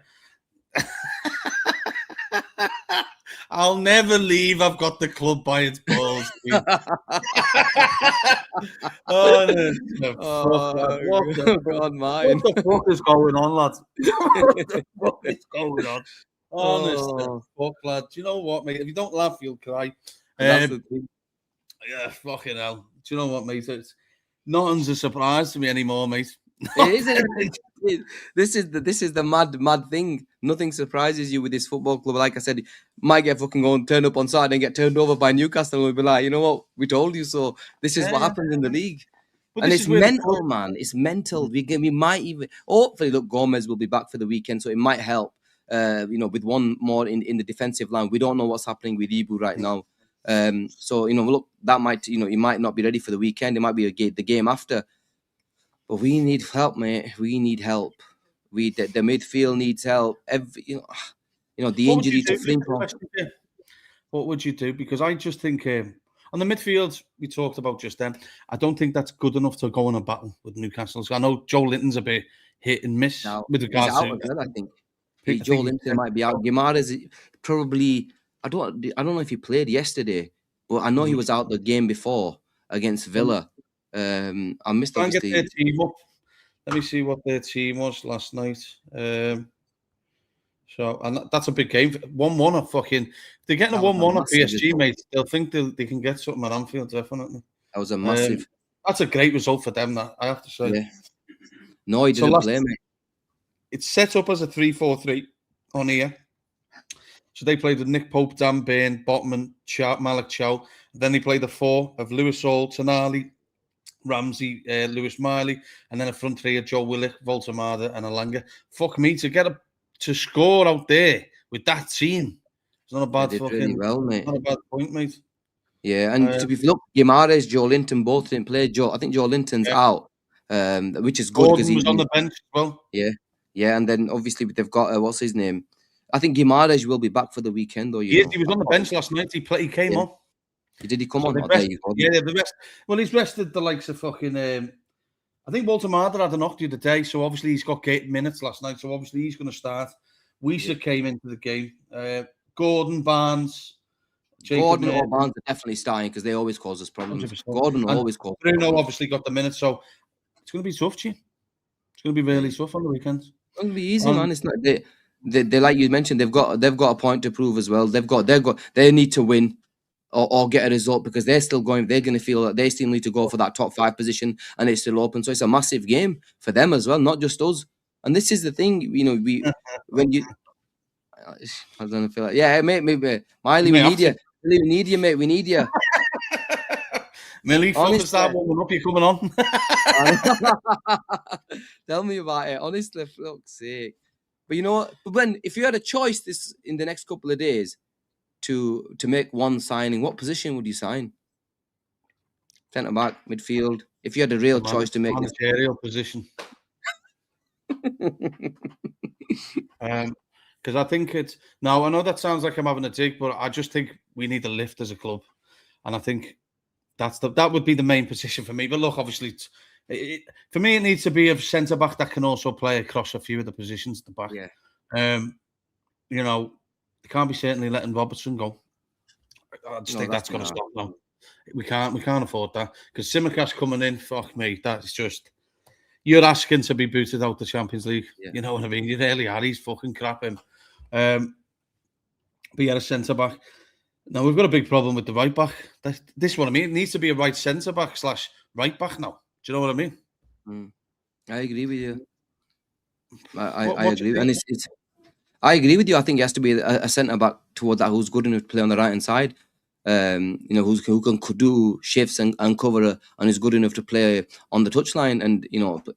I'll never leave. I've got the club by its balls. What the fuck is going on, lads? What the fuck is going on? Honestly, fuck, lad. Do you know what, mate? If you don't laugh, you'll cry. That's the thing. Yeah, fucking hell. Do you know what, mate? Nothing's a surprise to me anymore, mate. It isn't. This is the mad thing. Nothing surprises you with this football club. Like I said, might get fucking going, turn up on Saturday and get turned over by Newcastle, and we'll be like, you know what? We told you so. This is what happens in the league. And it's mental, man. It's mental. We might even hopefully look. Gomez will be back for the weekend, so it might help. With one more in the defensive line. We don't know what's happening with Ibu right now. So look, that might he might not be ready for the weekend. It might be the game after. But we need help, mate. We need help. The midfield needs help. The injury to Frimpong. What would you do? Because I just think On the midfield, we talked about just then. I don't think that's good enough to go in a battle with Newcastle. So I know Joe Linton's a bit hit and miss with regards he's out to. as well, I think. Joe Linton might be out. Guimaraes probably. I don't know if he played yesterday, but I know he was out the game before against Villa. I missed obviously. Get their team up. Let me see what their team was last night. So, and that's a big game. 1-1 fucking. If they're getting a 1-1 at PSG, mate, they'll think they can get something at Anfield, definitely. That was a massive. That's a great result for them, that I have to say. Yeah. No, he didn't play, mate. It's set up as a 3-4-3 on here. So they played with Nick Pope, Dan Burn, Botman, Malik Chow. Then they played the 4 of Lewis Hall, Tonali, Ramsey, Lewis Miley, and then a front 3 of Joe Willock, Voltamada, and Alanga. Fuck me, to score out there with that team. It's not a bad fucking. Really well, mate. Not a bad point, mate. Yeah, and to be look, Guimaraes, Joe Linton both didn't play. I think Joe Linton's out, which is good because he was on the bench as well. Yeah, and then obviously they've got what's his name? I think Guimaraes will be back for the weekend, though. He was on the bench last night. He came on. Did he come on? The rest. Well, he's rested the likes of fucking. I think Walter Marder had a knock the other day, so obviously he's got minutes last night. So obviously he's going to start. Wiesa came into the game. Gordon, Barnes. Gordon or Barnes are definitely starting because they always cause us problems. 100%. Gordon will always cause. Bruno obviously got the minutes, so it's going to be tough, G. It's going to be really tough on the weekend. It's going to be easy, man. It's not they like you mentioned. They've got a point to prove as well. They need to win or get a result because they're still going. They're going to feel that they still need to go for that top 5 position, and it's still open. So it's a massive game for them as well, not just us. And this is the thing, when you. I don't feel like mate, Miley, we need you. We need you, mate. We need you. Millie, focus that woman up. You're coming on. Tell me about it. Honestly, for fuck's sake. But you know what? But if you had a choice in the next couple of days to make one signing, what position would you sign? Centre back, midfield. If you had a real choice to make managerial position. Because I think I know that sounds like I'm having a dig, but I just think we need a lift as a club, and I think that would be the main position for me. But look, obviously, for me, it needs to be a centre back that can also play across a few of the positions at the back. Yeah. They can't be certainly letting Robertson go. I just think that's going to stop now. We can't afford that because Tsimikas coming in. Fuck me, that's just. You're asking to be booted out the Champions League. Yeah. You know what I mean? You really are. He's fucking crap him. But yeah, a centre back. Now we've got a big problem with the right back. This one, I mean, it needs to be a right centre back / right back now. Do you know what I mean? I agree with you. I agree, and it's. I agree with you. I think it has to be a centre back toward that who's good enough to play on the right hand side. Who can do shifts and cover and is good enough to play on the touchline. And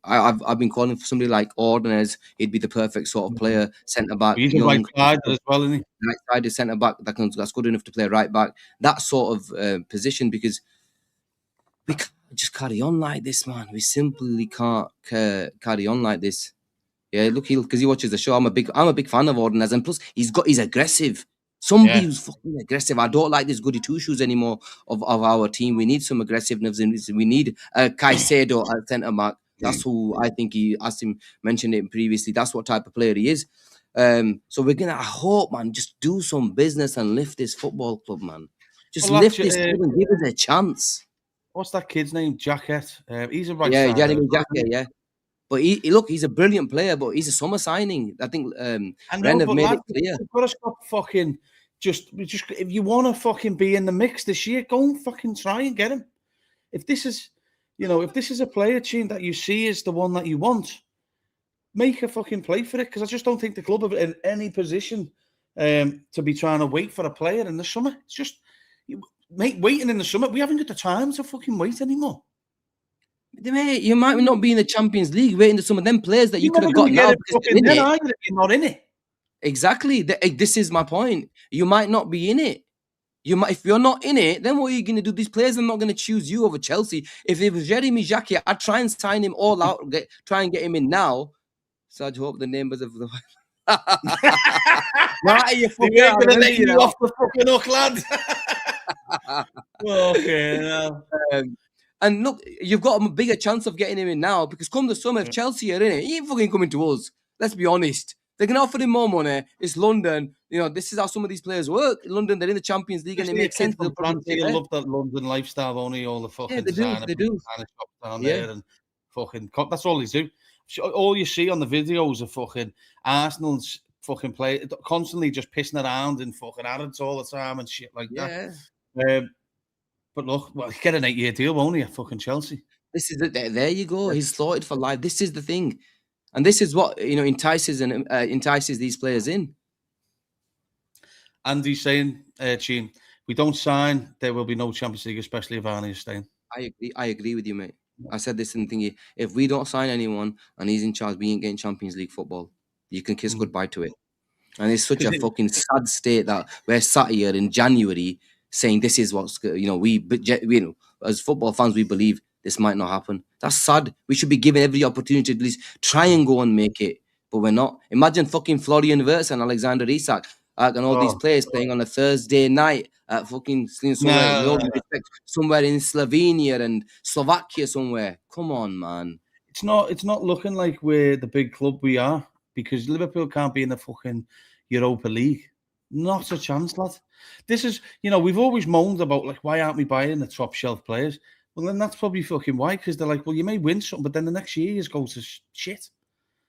I've been calling for somebody like Ordonez. He'd be the perfect sort of player, centre back. He's a right side as well, isn't he? Right side is centre back that's good enough to play right back. That sort of position, because we can't just carry on like this, man. We simply can't carry on like this. Yeah, look, because he watches the show. I'm a big fan of Ordonez, and plus he's aggressive. Somebody who's fucking aggressive. I don't like this goody two shoes anymore of our team. We need some aggressiveness, and we need Caicedo at centre back. That's who I think mentioned it previously. That's what type of player he is. So we're gonna. I hope, man, just do some business and lift this football club, man. Just lift this club and give us a chance. What's that kid's name? Jacket. He's a right. Yeah, Jeremy Jacket. Yeah. But he's a brilliant player, but he's a summer signing. I think Ren have made it clear. We've got to stop fucking just if you want to fucking be in the mix this year, go and fucking try and get him. If this is a player team that you see is the one that you want, make a fucking play for it. Because I just don't think the club are in any position to be trying to wait for a player in the summer. It's just waiting in the summer. We haven't got the time to fucking wait anymore. Mate, you might not be in the Champions League waiting to some of them players that you could have got now. You're not in it. Exactly. This is my point. You might not be in it. If you're not in it, then what are you going to do? These players are not going to choose you over Chelsea. If it was Jeremy Jacquet, I'd try and sign him all out, try and get him in now. So I'd hope the numbers of the... Right, you're going to let you off the fucking hook, lad. Okay. And look, you've got a bigger chance of getting him in now because come the summer, if Chelsea are in it, he ain't fucking coming to us. Let's be honest. They're going to offer him more money. It's London. You know, this is how some of these players work. In London, they're in the Champions League, and it makes sense. They'll probably stay there. Love that London lifestyle, only all the fucking designer shops down there and fucking. That's all they do. All you see on the videos of fucking Arsenal's fucking play constantly just pissing around in fucking Arabs all the time and shit like that. But look, well, get an 8-year deal, won't he, at fucking Chelsea? This is it. There you go. He's sorted for life. This is the thing. And this is what, you know, entices these players in. Andy's saying, Gene, we don't sign, there will be no Champions League, especially if Arnie is staying. I agree with you, mate. I said this in the thingy. If we don't sign anyone and he's in charge, we ain't getting Champions League football. You can kiss goodbye to it. And it's such a fucking sad state that we're sat here in January saying this is what's, you know, we know, as football fans, we believe this might not happen. That's sad. We should be given every opportunity to at least try and go and make it, but we're not. Imagine fucking Florian Wirtz and Alexander Isak and all these players playing on a Thursday night at fucking somewhere in Slovenia and Slovakia somewhere. Come on, man. It's not looking like we're the big club we are because Liverpool can't be in the fucking Europa League. Not a chance, lad. This is, you know, we've always moaned about, like, why aren't we buying the top shelf players? Well, then that's probably fucking why, because they're like, well, you may win something, but then the next year you go to shit.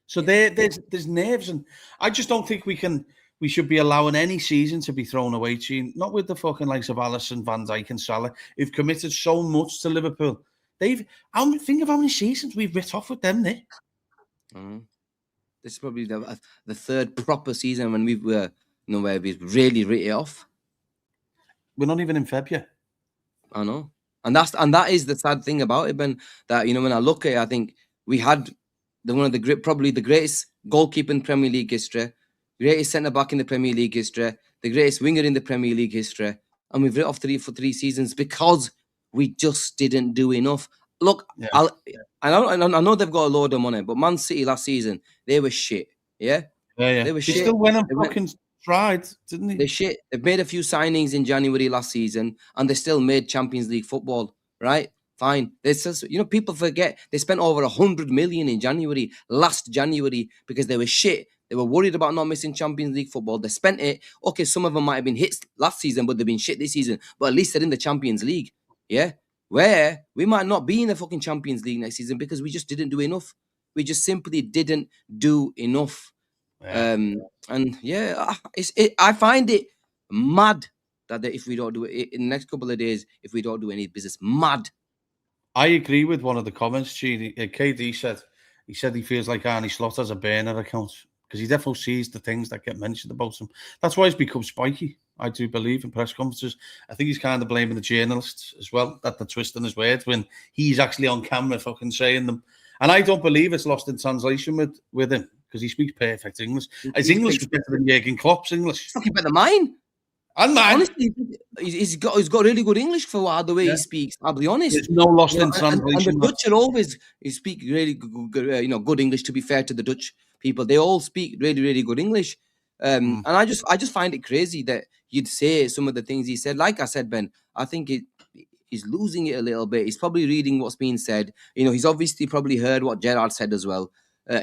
So there's nerves, and I just don't think we should be allowing any season to be thrown away, Gene. Not with the fucking likes of Alisson, Van Dijk and Salah, who've committed so much to Liverpool. Think of how many seasons we've bit off with them there. Mm-hmm. This is probably the third proper season when we were, you know, where we've really written it off. We're not even in February. I know. And that is the sad thing about it, Ben, that, you know, when I look at it, I think we had probably the greatest goalkeeper in Premier League history, greatest centre-back in the Premier League history, the greatest winger in the Premier League history, and we've written off for three seasons because we just didn't do enough. Look, I know they've got a load of money, but Man City last season, they were shit, yeah? They were shit. They still went and fucking tried, didn't they? They shit. They've made a few signings in January last season, and they still made Champions League football, right? Fine. You know, people forget they spent over 100 million in last January, because they were shit. They were worried about not missing Champions League football. They spent it. Okay, some of them might have been hits last season, but they've been shit this season. But at least they're in the Champions League, yeah? Where we might not be in the fucking Champions League next season because we just didn't do enough. We just simply didn't do enough. I find it mad that if we don't do it in the next couple of days, if we don't do any business, mad. I agree with one of the comments, Gene. KD said he feels like Arnie Slot has a burner account because he definitely sees the things that get mentioned about him. That's why he's become spiky, I do believe, in press conferences. I think he's kind of blaming the journalists as well, that they're twisting his words when he's actually on camera fucking saying them. And I don't believe it's lost in translation with him because he speaks perfect English. His English is better than Jurgen Klopp's English. It's fucking better than mine. And mine. Honestly, he's got really good English for the way he speaks. I'll be honest. There's no lost in translation. And the Dutch are always speak really good, good English. To be fair to the Dutch people, they all speak really, really good English. And I just find it crazy that you'd say some of the things he said. Like I said, Ben, I think he's losing it a little bit. He's probably reading what's being said. You know, he's obviously probably heard what Gerrard said as well.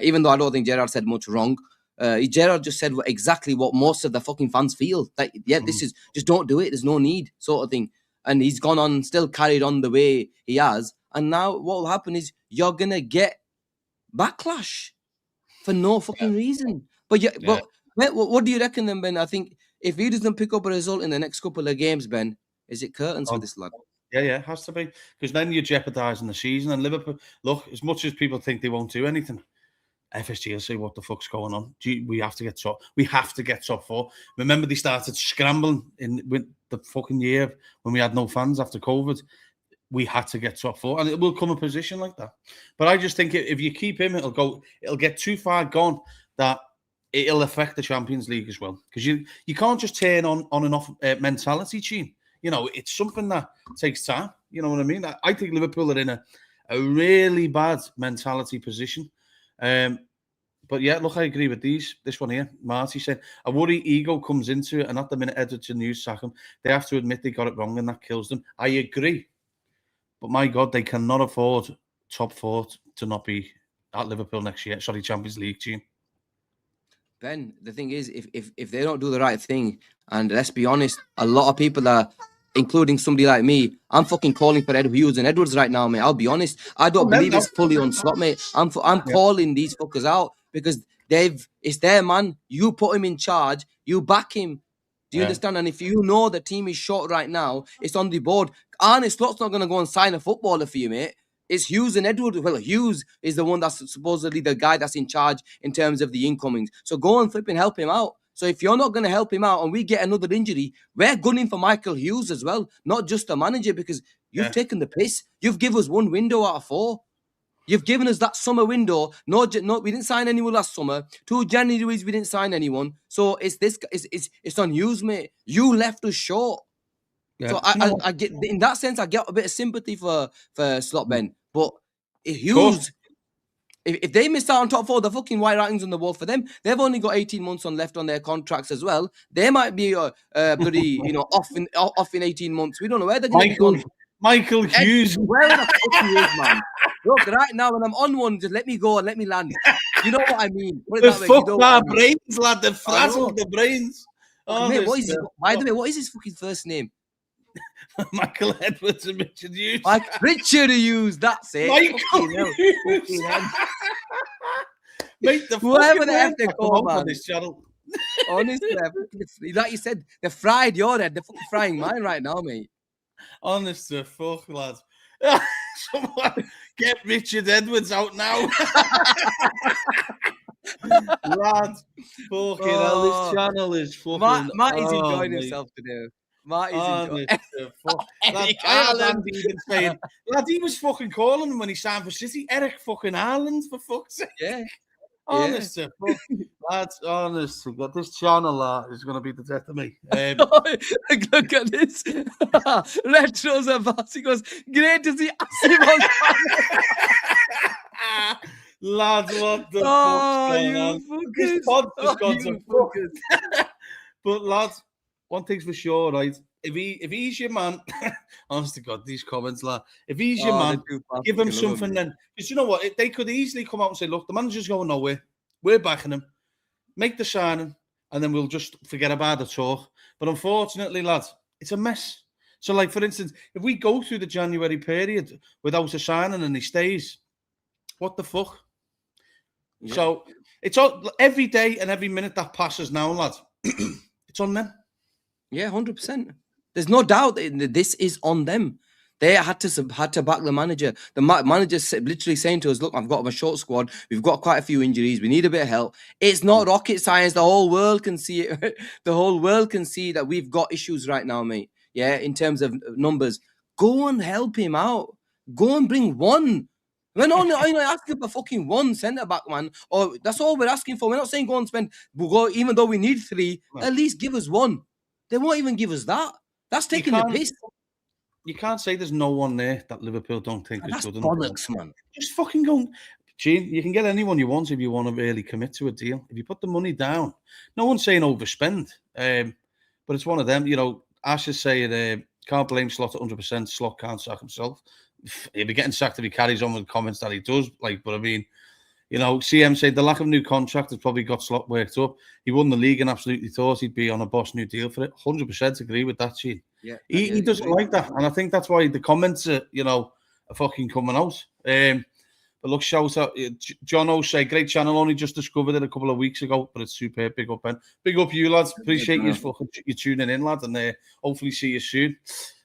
Even though I don't think Gerrard said much wrong. Gerrard just said exactly what most of the fucking fans feel. Like, this is just don't do it. There's no need, sort of thing. And he's gone on, still carried on the way he has. And now what will happen is you're gonna get backlash for no fucking reason. But what do you reckon then, Ben? I think if he doesn't pick up a result in the next couple of games, Ben, is it curtains for this lad? Yeah, it has to be, because then you're jeopardising the season. And Liverpool, look, as much as people think they won't do anything, FSG will say, what the fuck's going on? We have to get top. We have to get top 4. Remember, they started scrambling with the fucking year when we had no fans after COVID. We had to get top 4, and it will come a position like that. But I just think if you keep him, it'll get too far gone that it'll affect the Champions League as well. Because you can't just turn on and off mentality, Gene. You know, it's something that takes time. You know what I mean? I think Liverpool are in a really bad mentality position. But But yeah, look, I agree with this one here. Marty said, I worry ego comes into it, and at the minute Edwards and Hughes sack him, they have to admit they got it wrong, and that kills them. I agree. But my God, they cannot afford top 4 to not be at Liverpool next year. Sorry, Champions League team. Ben, the thing is, if they don't do the right thing, and let's be honest, a lot of people are, including somebody like me, I'm fucking calling for Ed Hughes and Edwards right now, mate. I'll be honest. I don't believe it's fully on slot, mate. I'm calling these fuckers out because it's their man. You put him in charge. You back him. Do you understand? And if you know the team is short right now, it's on the board. Arne Slot's not going to go and sign a footballer for you, mate. It's Hughes and Edwards. Well, Hughes is the one that's supposedly the guy that's in charge in terms of the incomings. So go and flip and help him out. So if you're not going to help him out and we get another injury, we're gunning for Michael Hughes as well, not just the manager, because you've taken the piss. You've given us 1 window out of 4. You've given us that summer window. No, we didn't sign anyone last summer. 2 Januaries, we didn't sign anyone. So it's on Hughes, mate. You left us short. Yeah. So I get, in that sense, I get a bit of sympathy for Slot Ben. But if Hughes, if they miss out on top 4, the fucking white writings on the wall for them. They've only got 18 months on left on their contracts as well. They might be bloody off in 18 months. We don't know where they're going to be going. Michael Hughes. Where the fuck he is, man? Look, right now when I'm on one, just let me go and let me land. You know what I mean? The fuck our brains, lad. The frazzle the brains. Oh, mate, by the way, what is his fucking first name? Michael Edwards and Richard Hughes. Richard Hughes, that's it. Michael Hughes. Mate, whoever the F they call, man. On this channel. Honestly, like you said, they fried your head. They're fucking frying mine right now, mate. Honest to fuck, lads. Someone get Richard Edwards out now. Lads, fucking hell, this channel is fucking... Matty's enjoying himself today. Matty's enjoying Lad, he was fucking calling him when he signed for City. Eric fucking Ireland, for fuck's sake. Yeah. Honest to fuck. Lads, honest to God, this channel is going to be the death of me. Look at this. Retros are fast. He goes, great to see Asim on lads, what the fuck's going on? This pod just got to fuck. But lads, one thing's for sure, right? If he's your man, honest to God, these comments, lad. If he's your man, give him something then. Because you know what? They could easily come out and say, look, the manager's going nowhere. We're backing him. Make the signing, and then we'll just forget about the talk. But unfortunately, lads, it's a mess. So, like, for instance, if we go through the January period without a signing and he stays, what the fuck? Yeah. So, it's all, every day and every minute that passes now, lads, it's on them. Yeah, 100%. There's no doubt that this is on them. They had to back the manager. The manager's literally saying to us, look, I've got a short squad. We've got quite a few injuries. We need a bit of help. It's not rocket science. The whole world can see it. The whole world can see that we've got issues right now, mate. Yeah, in terms of numbers. Go and help him out. Go and bring one. We're not asking for fucking one centre-back, man. Or that's all we're asking for. We're not saying go and spend, even though we need 3, at least give us 1. They won't even give us that. That's taking the piss. You can't say there's no one there that Liverpool don't think is good enough. Bollocks, man. Just fucking go. Gene, you can get anyone you want if you want to really commit to a deal. If you put the money down, no one's saying overspend. But it's one of them. You know, Ash is saying can't blame Slot 100%. Slot can't sack himself. He'll be getting sacked if he carries on with the comments that he does. Like, but I mean, you know, CM said the lack of new contract has probably got Slot worked up. He won the league and absolutely thought he'd be on a boss new deal for it. 100% agree with that, Gene. Yeah, he doesn't like that, and I think that's why the comments are, are fucking coming out. But look, shout out, John O'Shea, great channel. Only just discovered it a couple of weeks ago, but it's superb. Big up, Ben. Big up, you lads. Appreciate you tuning in, lad, and hopefully see you soon.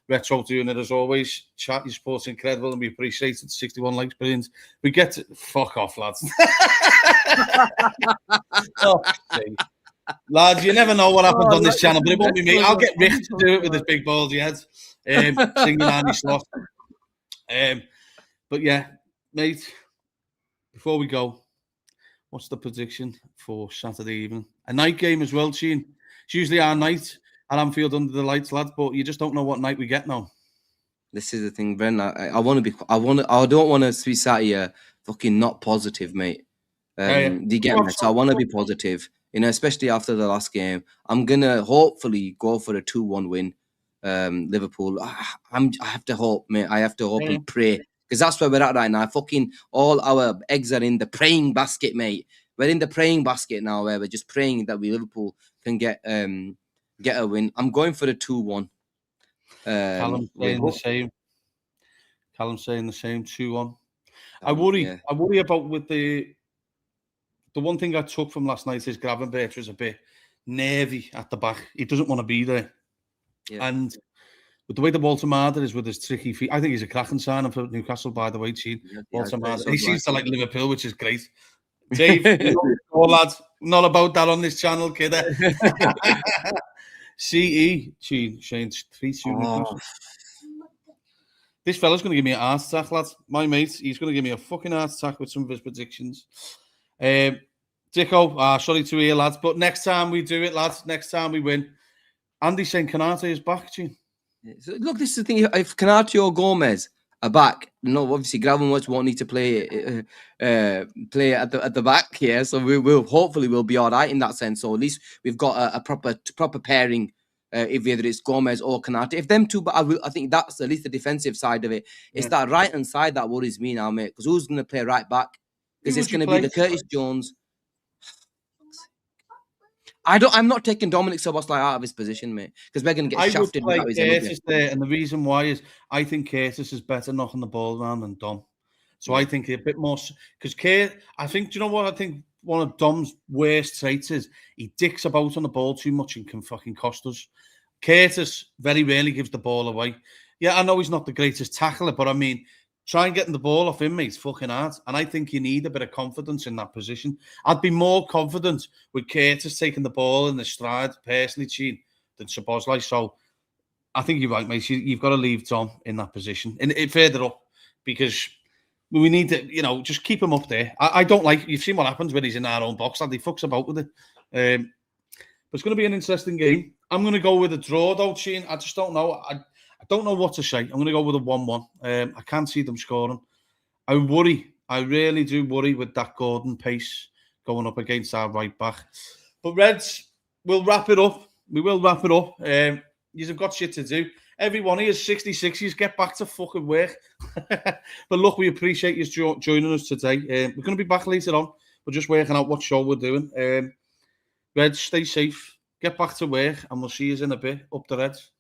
Retro doing it as always. Chat, your support's incredible, and we appreciate it. 61 likes, brilliant. We get to fuck off, lads. Oh, lads, you never know what happens on this channel, but it won't be me. I'll get Rick to do it with his big ballsy head, singing Annie Slot. But yeah, mate, before we go, what's the prediction for Saturday evening? A night game as well, Sheen. It's usually our night at Anfield under the lights, lads, but you just don't know what night we get now. This is the thing, Bren. I don't want to be sat here fucking not positive, mate. Do you get me? So I want to be positive, you know, especially after the last game. I'm gonna hopefully go for a 2-1 win. Liverpool. I have to hope, mate. I have to hope and pray, because that's where we're at right now. Fucking all our eggs are in the praying basket, mate. We're in the praying basket now, where we're just praying that Liverpool can get a win. I'm going for a 2-1. Callum's saying the same. 2-1. I worry about with the one thing I took from last night is Gravenberch was a bit nervy at the back. He doesn't want to be there. Yeah. And with the way the Walter Marder is with his tricky feet, I think he's a cracking signing for Newcastle, by the way, Gene. Walter Marder. He seems to like Liverpool, which is great. Dave, lads, not about that on this channel, kid. CE, Gene, Shane, 3-2 Newcastle. This fella's going to give me a heart attack, lads. My mate, he's going to give me a fucking heart attack with some of his predictions. Dicko, sorry to hear, lads, but next time we do it, lads, next time we win. Andy's saying Canate is back, Gene. So, look, this is the thing. If Canate or Gomez are back, no, obviously Gravenberch won't need to play at the back here, so hopefully we'll be all right in that sense. So at least we've got a proper pairing. If whether it's Gomez or Canate, if them two, but I think that's at least the defensive side of it. It's that right hand side that worries me now, mate. Because who's going to play right back? Because it's going to be the Curtis Jones. I'm not taking Dominic Szoboszlai out of his position, mate. Because we're going to get shafted. I would play Curtis there, and the reason why is I think Curtis is better knocking the ball around than Dom. So I think a bit more because I think, do you know what I think? One of Dom's worst traits is he dicks about on the ball too much and can fucking cost us. Curtis very rarely gives the ball away. Yeah, I know he's not the greatest tackler, but I mean, try and getting the ball off him, mate, it's fucking hard. And I think you need a bit of confidence in that position. I'd be more confident with Curtis taking the ball in the stride, personally, Gene, than Szoboszlai. So I think you're right, mate. You've got to leave Dom in that position and further up because we need to, you know, just keep him up there. I don't like, you've seen what happens when he's in our own box, and he fucks about with it. But it's going to be an interesting game. I'm going to go with a draw, though, Shane. I just don't know. I don't know what to say. I'm going to go with a 1-1. I can't see them scoring. I really do worry with that Gordon pace going up against our right back. But Reds, we'll wrap it up. We will wrap it up. You've got shit to do. Everyone here is 66s. Get back to fucking work. But look, we appreciate you joining us today. We're going to be back later on. We're just working out what show we're doing. Reds, stay safe. Get back to work, and we'll see you in a bit. Up the Reds.